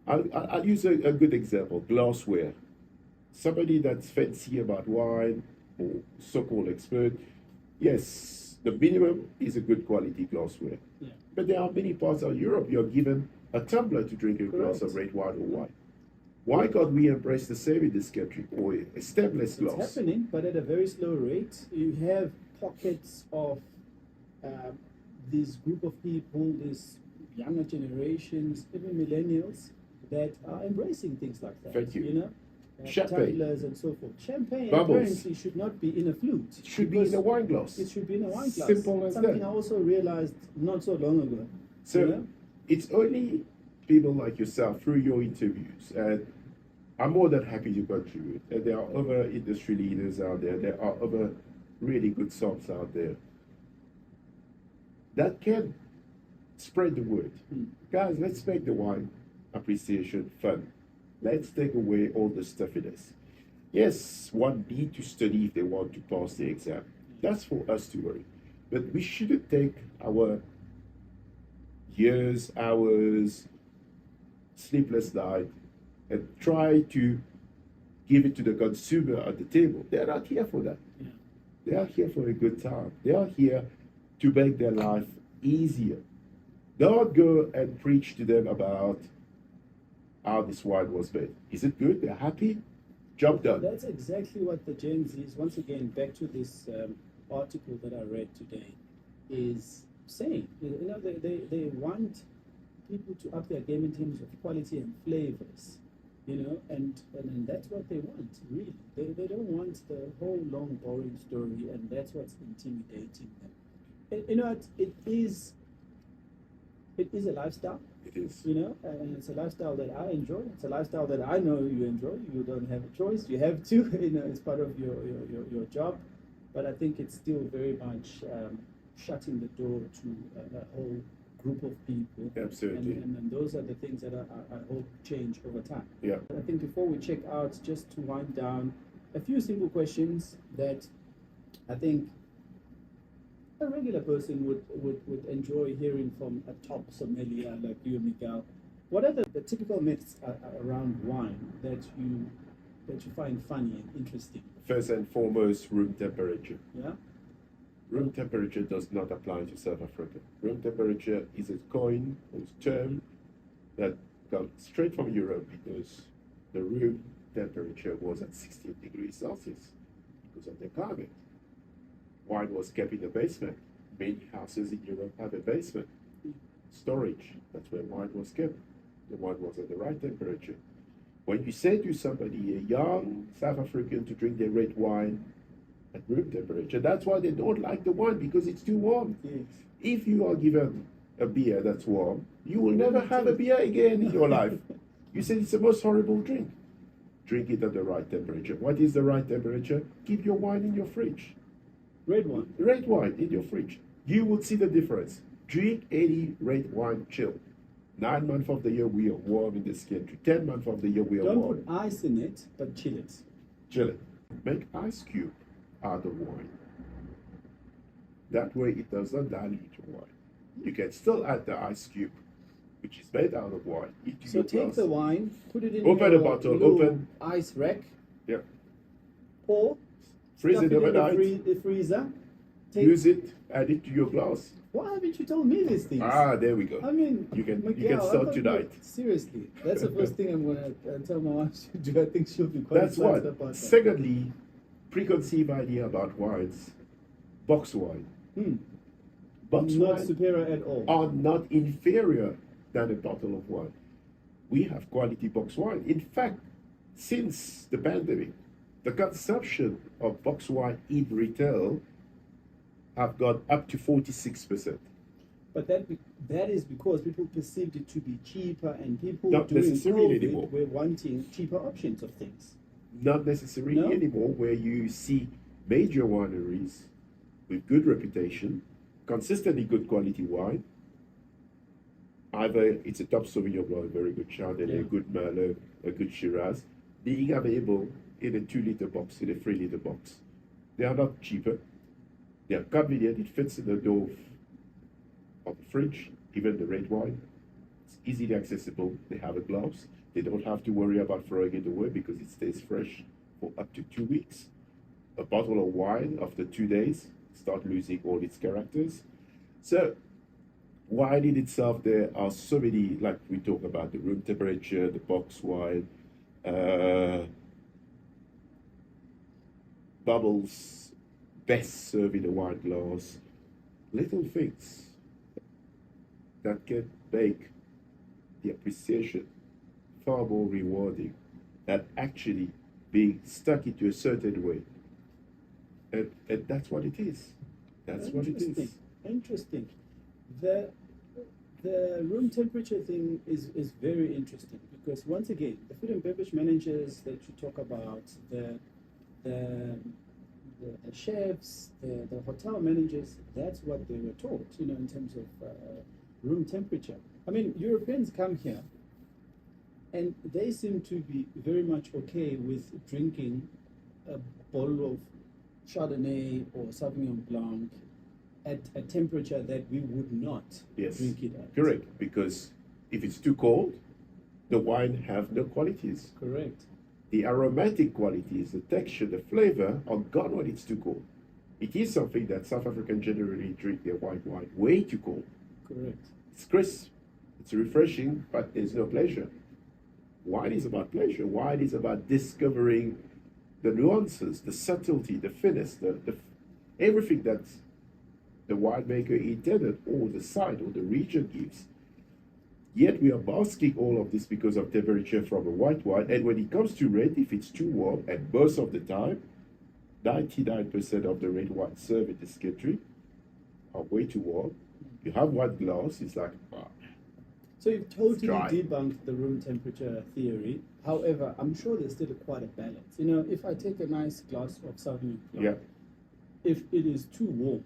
Speaker 2: I'll use a good example, glassware. Somebody that's fancy about wine, or so-called expert, yes, the minimum is a good quality glassware. But there are many parts of Europe you're given a tumbler to drink a glass of red wine or wine. Why can't we embrace the same in this country, or a stemless glass?
Speaker 1: It's happening, but at a very slow rate. You have pockets of this group of people, these younger generations, even millennials, that are embracing things like that.
Speaker 2: Thank you.
Speaker 1: You know?
Speaker 2: Champagne.
Speaker 1: Tumblers and so forth. Champagne
Speaker 2: Bubbles.
Speaker 1: apparently should not be in a flute.
Speaker 2: It should be in a wine glass.
Speaker 1: It should be in a wine glass.
Speaker 2: Simple as
Speaker 1: Something
Speaker 2: that.
Speaker 1: I also realized not so long ago.
Speaker 2: So
Speaker 1: you know?
Speaker 2: it's only people like yourself through your interviews, and I'm more than happy to contribute. And there are other industry leaders out there. There are other really good songs out there that can spread the word. Guys, let's make the wine appreciation fun. Let's take away all the stuffiness. Yes, one need to study if they want to pass the exam. That's for us to worry. But we shouldn't take our years, hours, sleepless night, and try to give it to the consumer at the table. They're not here for that. They are here for a good time. They are here to make their life easier. Don't go and preach to them about how this wine was made. Is it good? They're happy? Job done.
Speaker 1: That's exactly what the Gen Zs, once again, back to this article that I read today, is saying. You know, they want people to up their game in terms of quality and flavors, you know, and that's what they want, really. They don't want the whole long, boring story, and that's what's intimidating them. And, you know, it is a lifestyle.
Speaker 2: It is.
Speaker 1: You know, and it's a lifestyle that I enjoy. It's a lifestyle that I know you enjoy. You don't have a choice. You have to, you know, it's part of your job. But I think it's still very much shutting the door to a whole group of people.
Speaker 2: Absolutely.
Speaker 1: And those are the things that I hope change over time.
Speaker 2: Yeah.
Speaker 1: I think before we check out, just to wind down, a few simple questions that I think a regular person would enjoy hearing from a top sommelier like you, Miguel. What are the typical myths around wine that you that you find funny and interesting?
Speaker 2: First and foremost, room temperature.
Speaker 1: Yeah.
Speaker 2: Room temperature does not apply to South Africa. Room temperature is a coin or term that comes straight from Europe because the room temperature was at 16 degrees Celsius because of the climate. Wine was kept in the basement. Many houses in Europe have a basement. Storage, that's where wine was kept. The wine was at the right temperature. When you say to somebody, a young South African, to drink their red wine at room temperature, that's why they don't like the wine, because it's too warm.
Speaker 1: Yes.
Speaker 2: If you are given a beer that's warm, you will never have a beer again in your life. You said it's the most horrible drink. Drink it at the right temperature. What is the right temperature? Keep your wine in your fridge.
Speaker 1: Red wine.
Speaker 2: Red wine in your fridge. You will see the difference. Drink 80 red wine chill. 9 months of the year we are warm in this country. 10 months of the year we are
Speaker 1: Don't
Speaker 2: warm.
Speaker 1: put ice in it, but chill it.
Speaker 2: Chill it. Make ice cube out of wine. That way it does not dilute your wine. You can still add the ice cube, which is made out of wine.
Speaker 1: So take the wine, put it in
Speaker 2: Open
Speaker 1: your
Speaker 2: the bottle,
Speaker 1: little
Speaker 2: open.
Speaker 1: ice rack,
Speaker 2: Yeah.
Speaker 1: or
Speaker 2: Freeze
Speaker 1: stuff
Speaker 2: it
Speaker 1: it in
Speaker 2: overnight.
Speaker 1: the freezer. Take,
Speaker 2: Use it, add it to your glass.
Speaker 1: why haven't you told me these things?
Speaker 2: There we go.
Speaker 1: I mean,
Speaker 2: You can
Speaker 1: Miguel,
Speaker 2: start
Speaker 1: I thought
Speaker 2: tonight.
Speaker 1: Seriously, that's the first thing I'm going to tell my wife to do. I think she'll be quite
Speaker 2: That's
Speaker 1: excited
Speaker 2: one.
Speaker 1: about that.
Speaker 2: Secondly, preconceived idea about wines. Box wine. Box
Speaker 1: Not
Speaker 2: wine
Speaker 1: superior at all.
Speaker 2: are not inferior than a bottle of wine. We have quality box wine. In fact, since the pandemic, the consumption of box wine in retail have gone up to 46%.
Speaker 1: But that is because people perceived it to be cheaper, and people
Speaker 2: Not
Speaker 1: during
Speaker 2: necessarily
Speaker 1: COVID
Speaker 2: anymore.
Speaker 1: were wanting cheaper options of things.
Speaker 2: Not necessarily
Speaker 1: No?
Speaker 2: anymore, where you see major wineries with good reputation, consistently good quality wine. Either it's a top Sauvignon Blanc, a very good Chardonnay,
Speaker 1: Yeah.
Speaker 2: a good Merlot, a good Shiraz, being available in a 2-liter box, in a 3-liter box. They are not cheaper. They are convenient. It fits in the door of the fridge, even the red wine. It's easily accessible. They have a gloves. They don't have to worry about throwing it away because it stays fresh for up to 2 weeks. A bottle of wine after 2 days start losing all its characters. So wine in itself, there are so many, like we talk about the room temperature, the box wine, bubbles, best served in a wine glass, little things that can make the appreciation far more rewarding than actually being stuck into a certain way. And that's what it is. That's what it is.
Speaker 1: Interesting. The room temperature thing is very interesting, because once again, the food and beverage managers that you talk about, the chefs, the hotel managers, that's what they were taught, in terms of room temperature. I mean, Europeans come here and they seem to be very much okay with drinking a bottle of Chardonnay or Sauvignon Blanc at a temperature that we would not drink it at.
Speaker 2: Correct, because if it's too cold, the wine have no qualities.
Speaker 1: Correct.
Speaker 2: The aromatic qualities, the texture, the flavor are gone when it's too cold. It is something that South Africans generally drink their white wine way too cold.
Speaker 1: Correct.
Speaker 2: It's crisp, it's refreshing, but there's no pleasure. Wine is about pleasure. Wine is about discovering the nuances, the subtlety, the finesse, the everything that the winemaker intended, or the site or the region gives. Yet we are masking all of this because of temperature from a white wine. And when it comes to red, if it's too warm, and most of the time, 99% of the red wine served in this country are way too warm. You have one glass, it's like,
Speaker 1: So you've totally
Speaker 2: dry.
Speaker 1: debunked the room temperature theory. However, I'm sure there's still quite a balance. If I take a nice glass of Sauvignon Blanc, if it is too warm,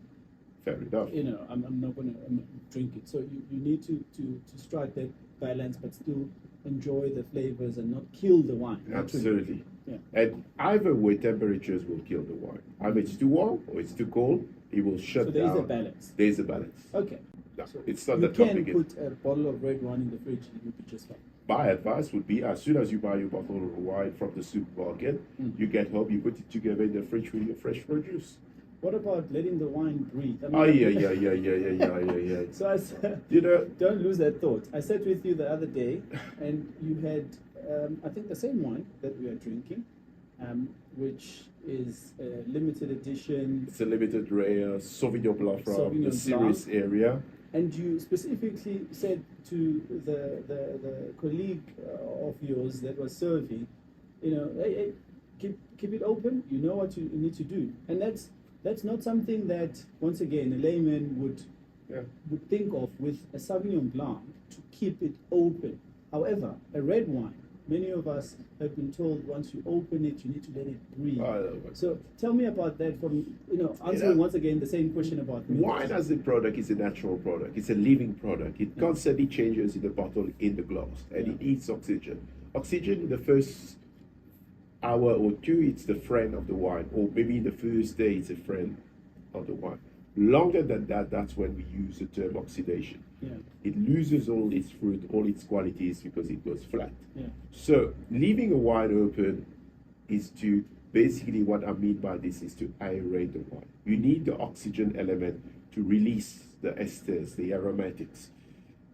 Speaker 2: fair enough.
Speaker 1: I'm not going to drink it. So you need to strike that balance, but still enjoy the flavors and not kill the wine.
Speaker 2: Absolutely.
Speaker 1: Yeah.
Speaker 2: And either way, temperatures will kill the wine. Either it's too warm or it's too cold, it will shut
Speaker 1: So
Speaker 2: down.
Speaker 1: there's a balance.
Speaker 2: There's a balance.
Speaker 1: Okay.
Speaker 2: No,
Speaker 1: So
Speaker 2: it's not
Speaker 1: you
Speaker 2: the
Speaker 1: can
Speaker 2: topic.
Speaker 1: put a bottle of red wine in the fridge and it will be just fine.
Speaker 2: my advice would be, as soon as you buy your bottle of wine from the supermarket, you get home, you put it together in the fridge with your fresh produce.
Speaker 1: What about letting the wine breathe?
Speaker 2: Yeah.
Speaker 1: So I said,
Speaker 2: You know,
Speaker 1: don't lose that thought. I sat with you the other day, and you had, I think, the same wine that we are drinking, which is a limited edition.
Speaker 2: it's a limited rare Sauvignon Blanc from
Speaker 1: Sauvignon
Speaker 2: the Ceres area.
Speaker 1: And you specifically said to the colleague of yours that was serving, hey, keep it open. You know what you need to do, and that's not something that, once again, a layman would think of with a Sauvignon Blanc, to keep it open. However, a red wine, many of us have been told once you open it, you need to let it breathe. So tell me about that, from answering once again the same question about
Speaker 2: wine as a product is a natural product. It's a living product. It constantly changes in the bottle, in the glass, and it needs oxygen. Oxygen in the first hour or two, it's the friend of the wine, or maybe in the first day, it's a friend of the wine. Longer than that, that's when we use the term oxidation. It loses all its fruit, all its qualities, because it goes flat. So leaving a wine open is to, basically what I mean by this is to aerate the wine. You need the oxygen element to release the esters, the aromatics.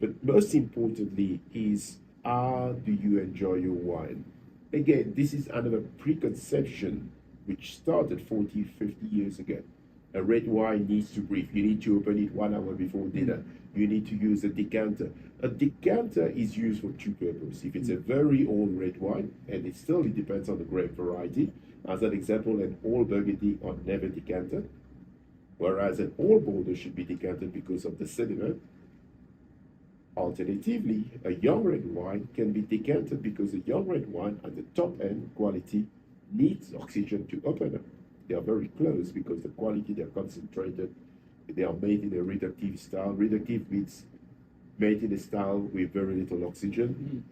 Speaker 2: But most importantly is, how do you enjoy your wine? Again, this is another preconception which started 40, 50 years ago. A red wine needs to breathe. You need to open it 1 hour before dinner. You need to use a decanter. A decanter is used for two purposes. If it's a very old red wine, and it depends on the grape variety. As an example, an old Burgundy are never decanted, whereas an old Bordeaux should be decanted because of the sediment. Alternatively, a young red wine can be decanted because a young red wine at the top end quality needs oxygen to open up. They are very close because the quality, they're concentrated. They are made in a reductive style. Reductive means made in a style with very little oxygen.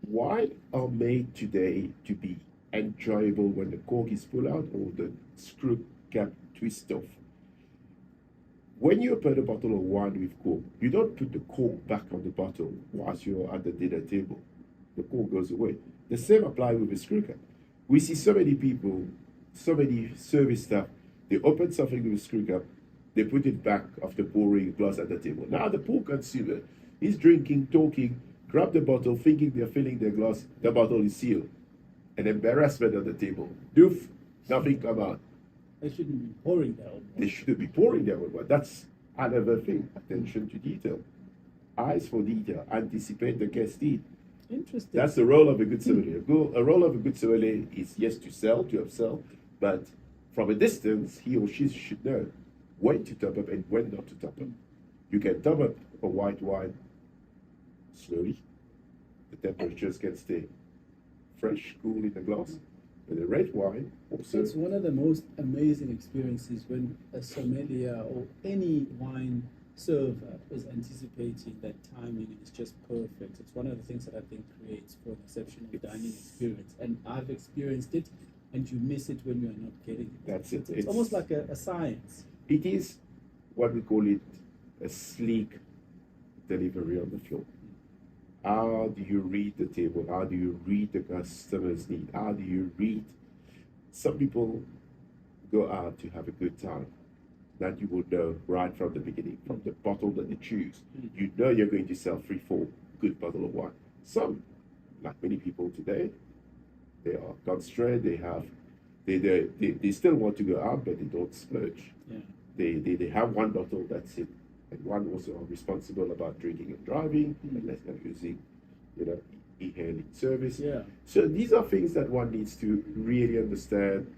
Speaker 2: Wine are made today to be enjoyable when the cork is pulled out or the screw cap twist off. When you open a bottle of wine with cork, you don't put the cork back on the bottle whilst you're at the dinner table. The cork goes away. The same applies with a screw cap. We see so many people, so many service staff, they open something with a screw cap, they put it back after pouring a glass at the table. Now the poor consumer is drinking, talking, grab the bottle, thinking they're filling their glass, the bottle is sealed. An embarrassment at the table. Doof, nothing come out.
Speaker 1: They shouldn't be pouring their own.
Speaker 2: They shouldn't be pouring their own, but that's another thing. Attention to detail. Eyes for detail. Anticipate the guest need.
Speaker 1: Interesting.
Speaker 2: That's the role of a good sommelier. A role of a good sommelier is, yes, to sell, to upsell, but from a distance, he or she should know when to top up and when not to top up. You can top up a white wine slowly. The temperatures can stay fresh, cool in the glass. But a red wine also.
Speaker 1: It's one of the most amazing experiences when a sommelier or any wine server is anticipating that timing, and it's just perfect. It's one of the things that I think creates for an exceptional dining experience. And I've experienced it, and you miss it when you are not getting it.
Speaker 2: That's it.
Speaker 1: It's almost like a science.
Speaker 2: It is what we call it a sleek delivery on the floor. How do you read the table? How do you read the customer's need? How do you read? Some people go out to have a good time. That you will know right from the beginning, from the bottle that they choose. You know you're going to sell 3-4 good bottle of wine. Some, like many people today, they are constrained. They still want to go out, but they don't splurge. They have one bottle, that's it. And one also are responsible about drinking and driving, unless they're using, e-hailing service. So these are things that one needs to really understand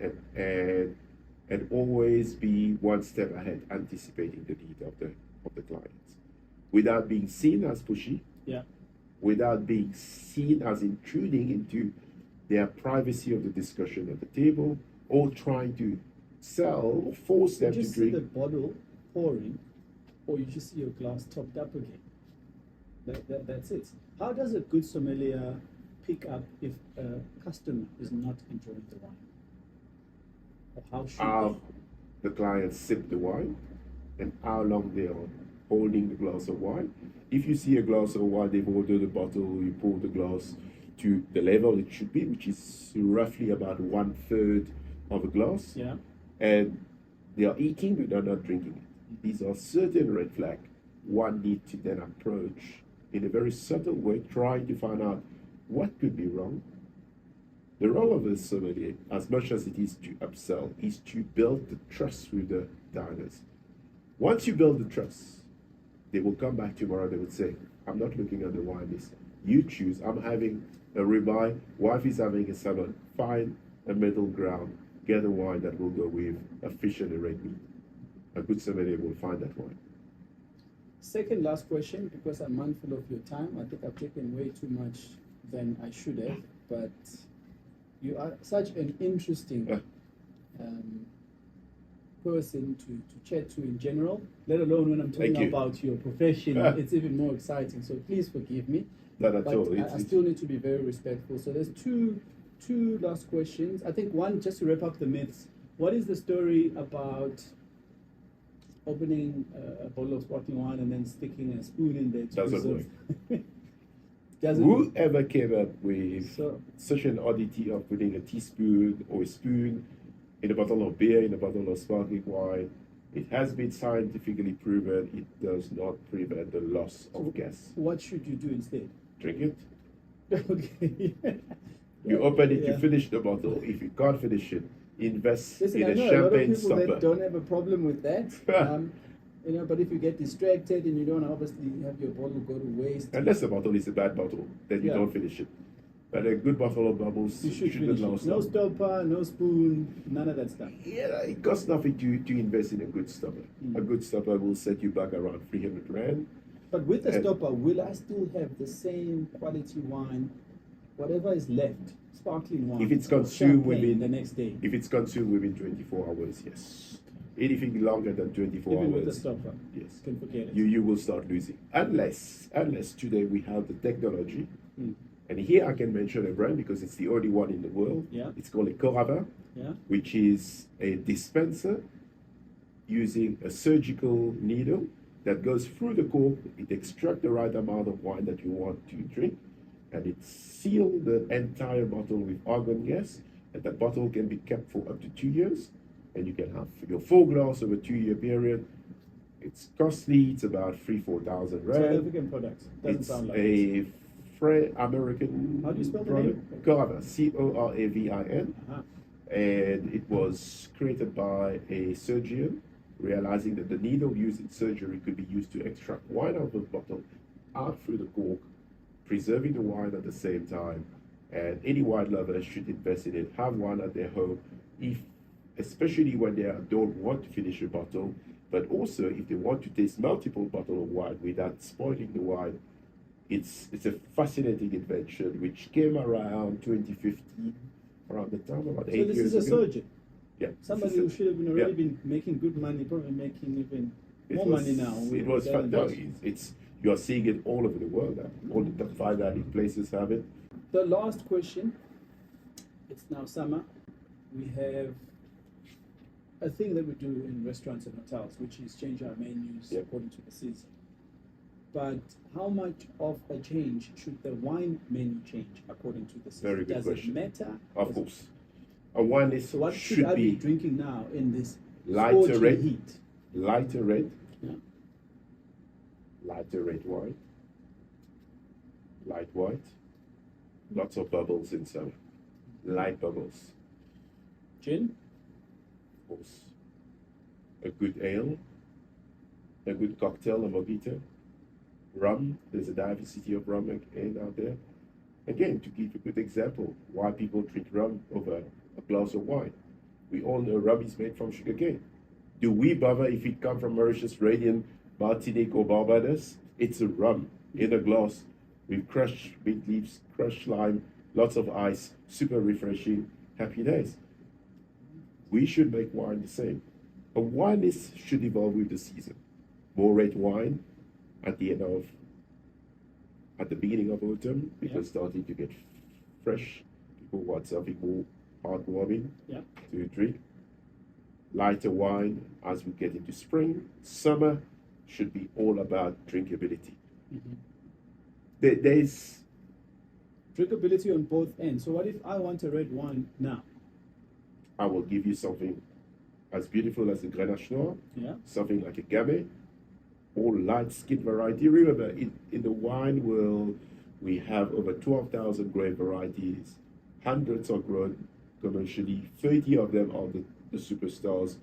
Speaker 2: and always be one step ahead, anticipating the need of the clients, without being seen as pushy, without being seen as intruding into their privacy of the discussion at the table, or trying to sell or force them to drink.
Speaker 1: You just see the bottle pouring, or you just see your glass topped up again. That's it. How does a good sommelier pick up if a customer is not enjoying the wine? Or how should
Speaker 2: the clients sip the wine, and how long they are holding the glass of wine. If you see a glass of wine, they've ordered a bottle, you pour the glass to the level it should be, which is roughly about 1/3 of a glass.
Speaker 1: Yeah.
Speaker 2: And they are eating, but they're not drinking it. These are certain red flags one needs to then approach in a very subtle way, trying to find out what could be wrong. The role of a sommelier, as much as it is to upsell, is to build the trust with the diners. Once you build the trust, they will come back tomorrow, they would say, I'm not looking at the wine list. You choose. I'm having a ribeye, wife is having a salmon. Find a middle ground. Get a wine that will go with a fish and a red meat. A good sommelier will find that wine.
Speaker 1: Second last question, because I'm mindful of your time. I think I've taken way too much than I should have, but you are such an interesting person to chat to in general, let alone when I'm talking about your profession. It's even more exciting, so please forgive me.
Speaker 2: Not at all.
Speaker 1: I still need to be very respectful. So there's two last questions. I think one, just to wrap up the myths, what is the story about opening a bottle of sparkling wine and then sticking a spoon in there to preserve?
Speaker 2: Whoever came up with such an oddity of putting a teaspoon or a spoon in a bottle of beer, in a bottle of sparkling wine, it has been scientifically proven it does not prevent the loss of gas.
Speaker 1: What should you do instead?
Speaker 2: Drink it.
Speaker 1: Okay.
Speaker 2: You open it, you finish the bottle. If you can't finish it, invest in a champagne
Speaker 1: a lot of people
Speaker 2: stopper.
Speaker 1: that don't have a problem with that. But if you get distracted and you don't obviously have your bottle go to waste.
Speaker 2: Unless the bottle is a bad bottle, then you don't finish it. But a good bottle of bubbles shouldn't last.
Speaker 1: No stopper, no spoon, none of that stuff.
Speaker 2: Yeah, it costs nothing to invest in a good stopper. A good stopper will set you back around 300 rand.
Speaker 1: But with the stopper, will I still have the same quality wine, whatever is left, sparkling wine?
Speaker 2: If it's consumed within
Speaker 1: the next day.
Speaker 2: If it's consumed within 24 hours, yes. Anything longer than 24
Speaker 1: Even
Speaker 2: hours.
Speaker 1: with the stopper,
Speaker 2: yes,
Speaker 1: can forget it.
Speaker 2: You will start losing. Unless today we have the technology. And here I can mention a brand because it's the only one in the world.
Speaker 1: Yeah.
Speaker 2: It's called a Corava, which is a dispenser using a surgical needle that goes through the cork. It extracts the right amount of wine that you want to drink, and it seals the entire bottle with argon gas, and that bottle can be kept for up to 2 years, and you can have your full glass over a 2-year period. It's costly. It's about 3,000-4,000 rand.
Speaker 1: South African products. Doesn't sound like
Speaker 2: a American
Speaker 1: How do you spell the
Speaker 2: product.
Speaker 1: name?
Speaker 2: Corava, Coravin.
Speaker 1: Uh-huh.
Speaker 2: And it was created by a surgeon, realizing that the needle used in surgery could be used to extract wine out of the bottle, out through the cork, preserving the wine at the same time. And any wine lover should invest in it, have one at their home, especially when they don't want to finish a bottle, but also if they want to taste multiple bottles of wine without spoiling the wine. It's a fascinating invention which came around 2015, around the time, about 8 years ago.
Speaker 1: So this is a surgeon?
Speaker 2: Yeah.
Speaker 1: Somebody who should have already been making good money, probably making even more money now.
Speaker 2: It was fantastic. You are seeing it all over the world now. All the top 5 dining places have it.
Speaker 1: The last question, it's now summer. We have a thing that we do in restaurants and hotels, which is change our menus according to the season. But how much of a change should the wine menu change according to the season?
Speaker 2: Very good question.
Speaker 1: Does it matter?
Speaker 2: Of course. A wine list
Speaker 1: so what should I be drinking now in this
Speaker 2: lighter red
Speaker 1: heat?
Speaker 2: Lighter red.
Speaker 1: Yeah.
Speaker 2: Lighter red wine. Light white. Lots of bubbles in summer. Light bubbles.
Speaker 1: Gin?
Speaker 2: Of course. A good ale. A good cocktail, a mojito. Rum, there's a diversity of rum out there. Again, to give a good example, why people drink rum over a glass of wine. We all know rum is made from sugarcane. Do we bother if it comes from Mauritius, Radiant, Martinique, or Barbados? It's a rum in a glass with crushed mint leaves, crushed lime, lots of ice, super refreshing, happy days. We should make wine the same. A wine list should evolve with the season. More red wine at the beginning of autumn, because starting to get fresh. People want something more heartwarming to drink. Lighter wine as we get into spring. Summer, should be all about drinkability.
Speaker 1: Mm-hmm.
Speaker 2: There's
Speaker 1: Drinkability on both ends. So what if I want a red wine now?
Speaker 2: I will give you something as beautiful as a Grenache Noir,
Speaker 1: Yeah.
Speaker 2: something like a Gamay, or light skin variety. Remember, in the wine world, we have over 12,000 grape varieties. Hundreds are grown commercially. 30 of them are the superstars.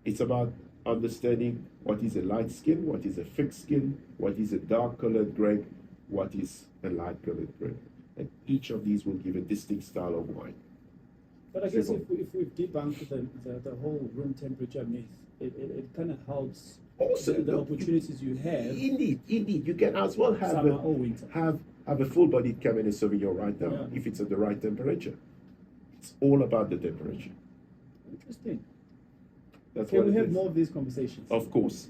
Speaker 2: It's about understanding what is a light skin, what is a thick skin, what is a dark colored grape, what is a light colored grape. And each of these will give a distinct style of wine.
Speaker 1: But I guess if we've debunked the whole room temperature myth, it kind of helps
Speaker 2: Also,
Speaker 1: the opportunities you have.
Speaker 2: Indeed. You can as well have
Speaker 1: Summer or winter.
Speaker 2: Have a full-bodied Cabernet Sauvignon right now,
Speaker 1: Yeah.
Speaker 2: if it's at the right temperature. It's all about the temperature.
Speaker 1: Interesting.
Speaker 2: That's
Speaker 1: Can
Speaker 2: what
Speaker 1: we
Speaker 2: it
Speaker 1: have
Speaker 2: is.
Speaker 1: more of these conversations?
Speaker 2: Of course.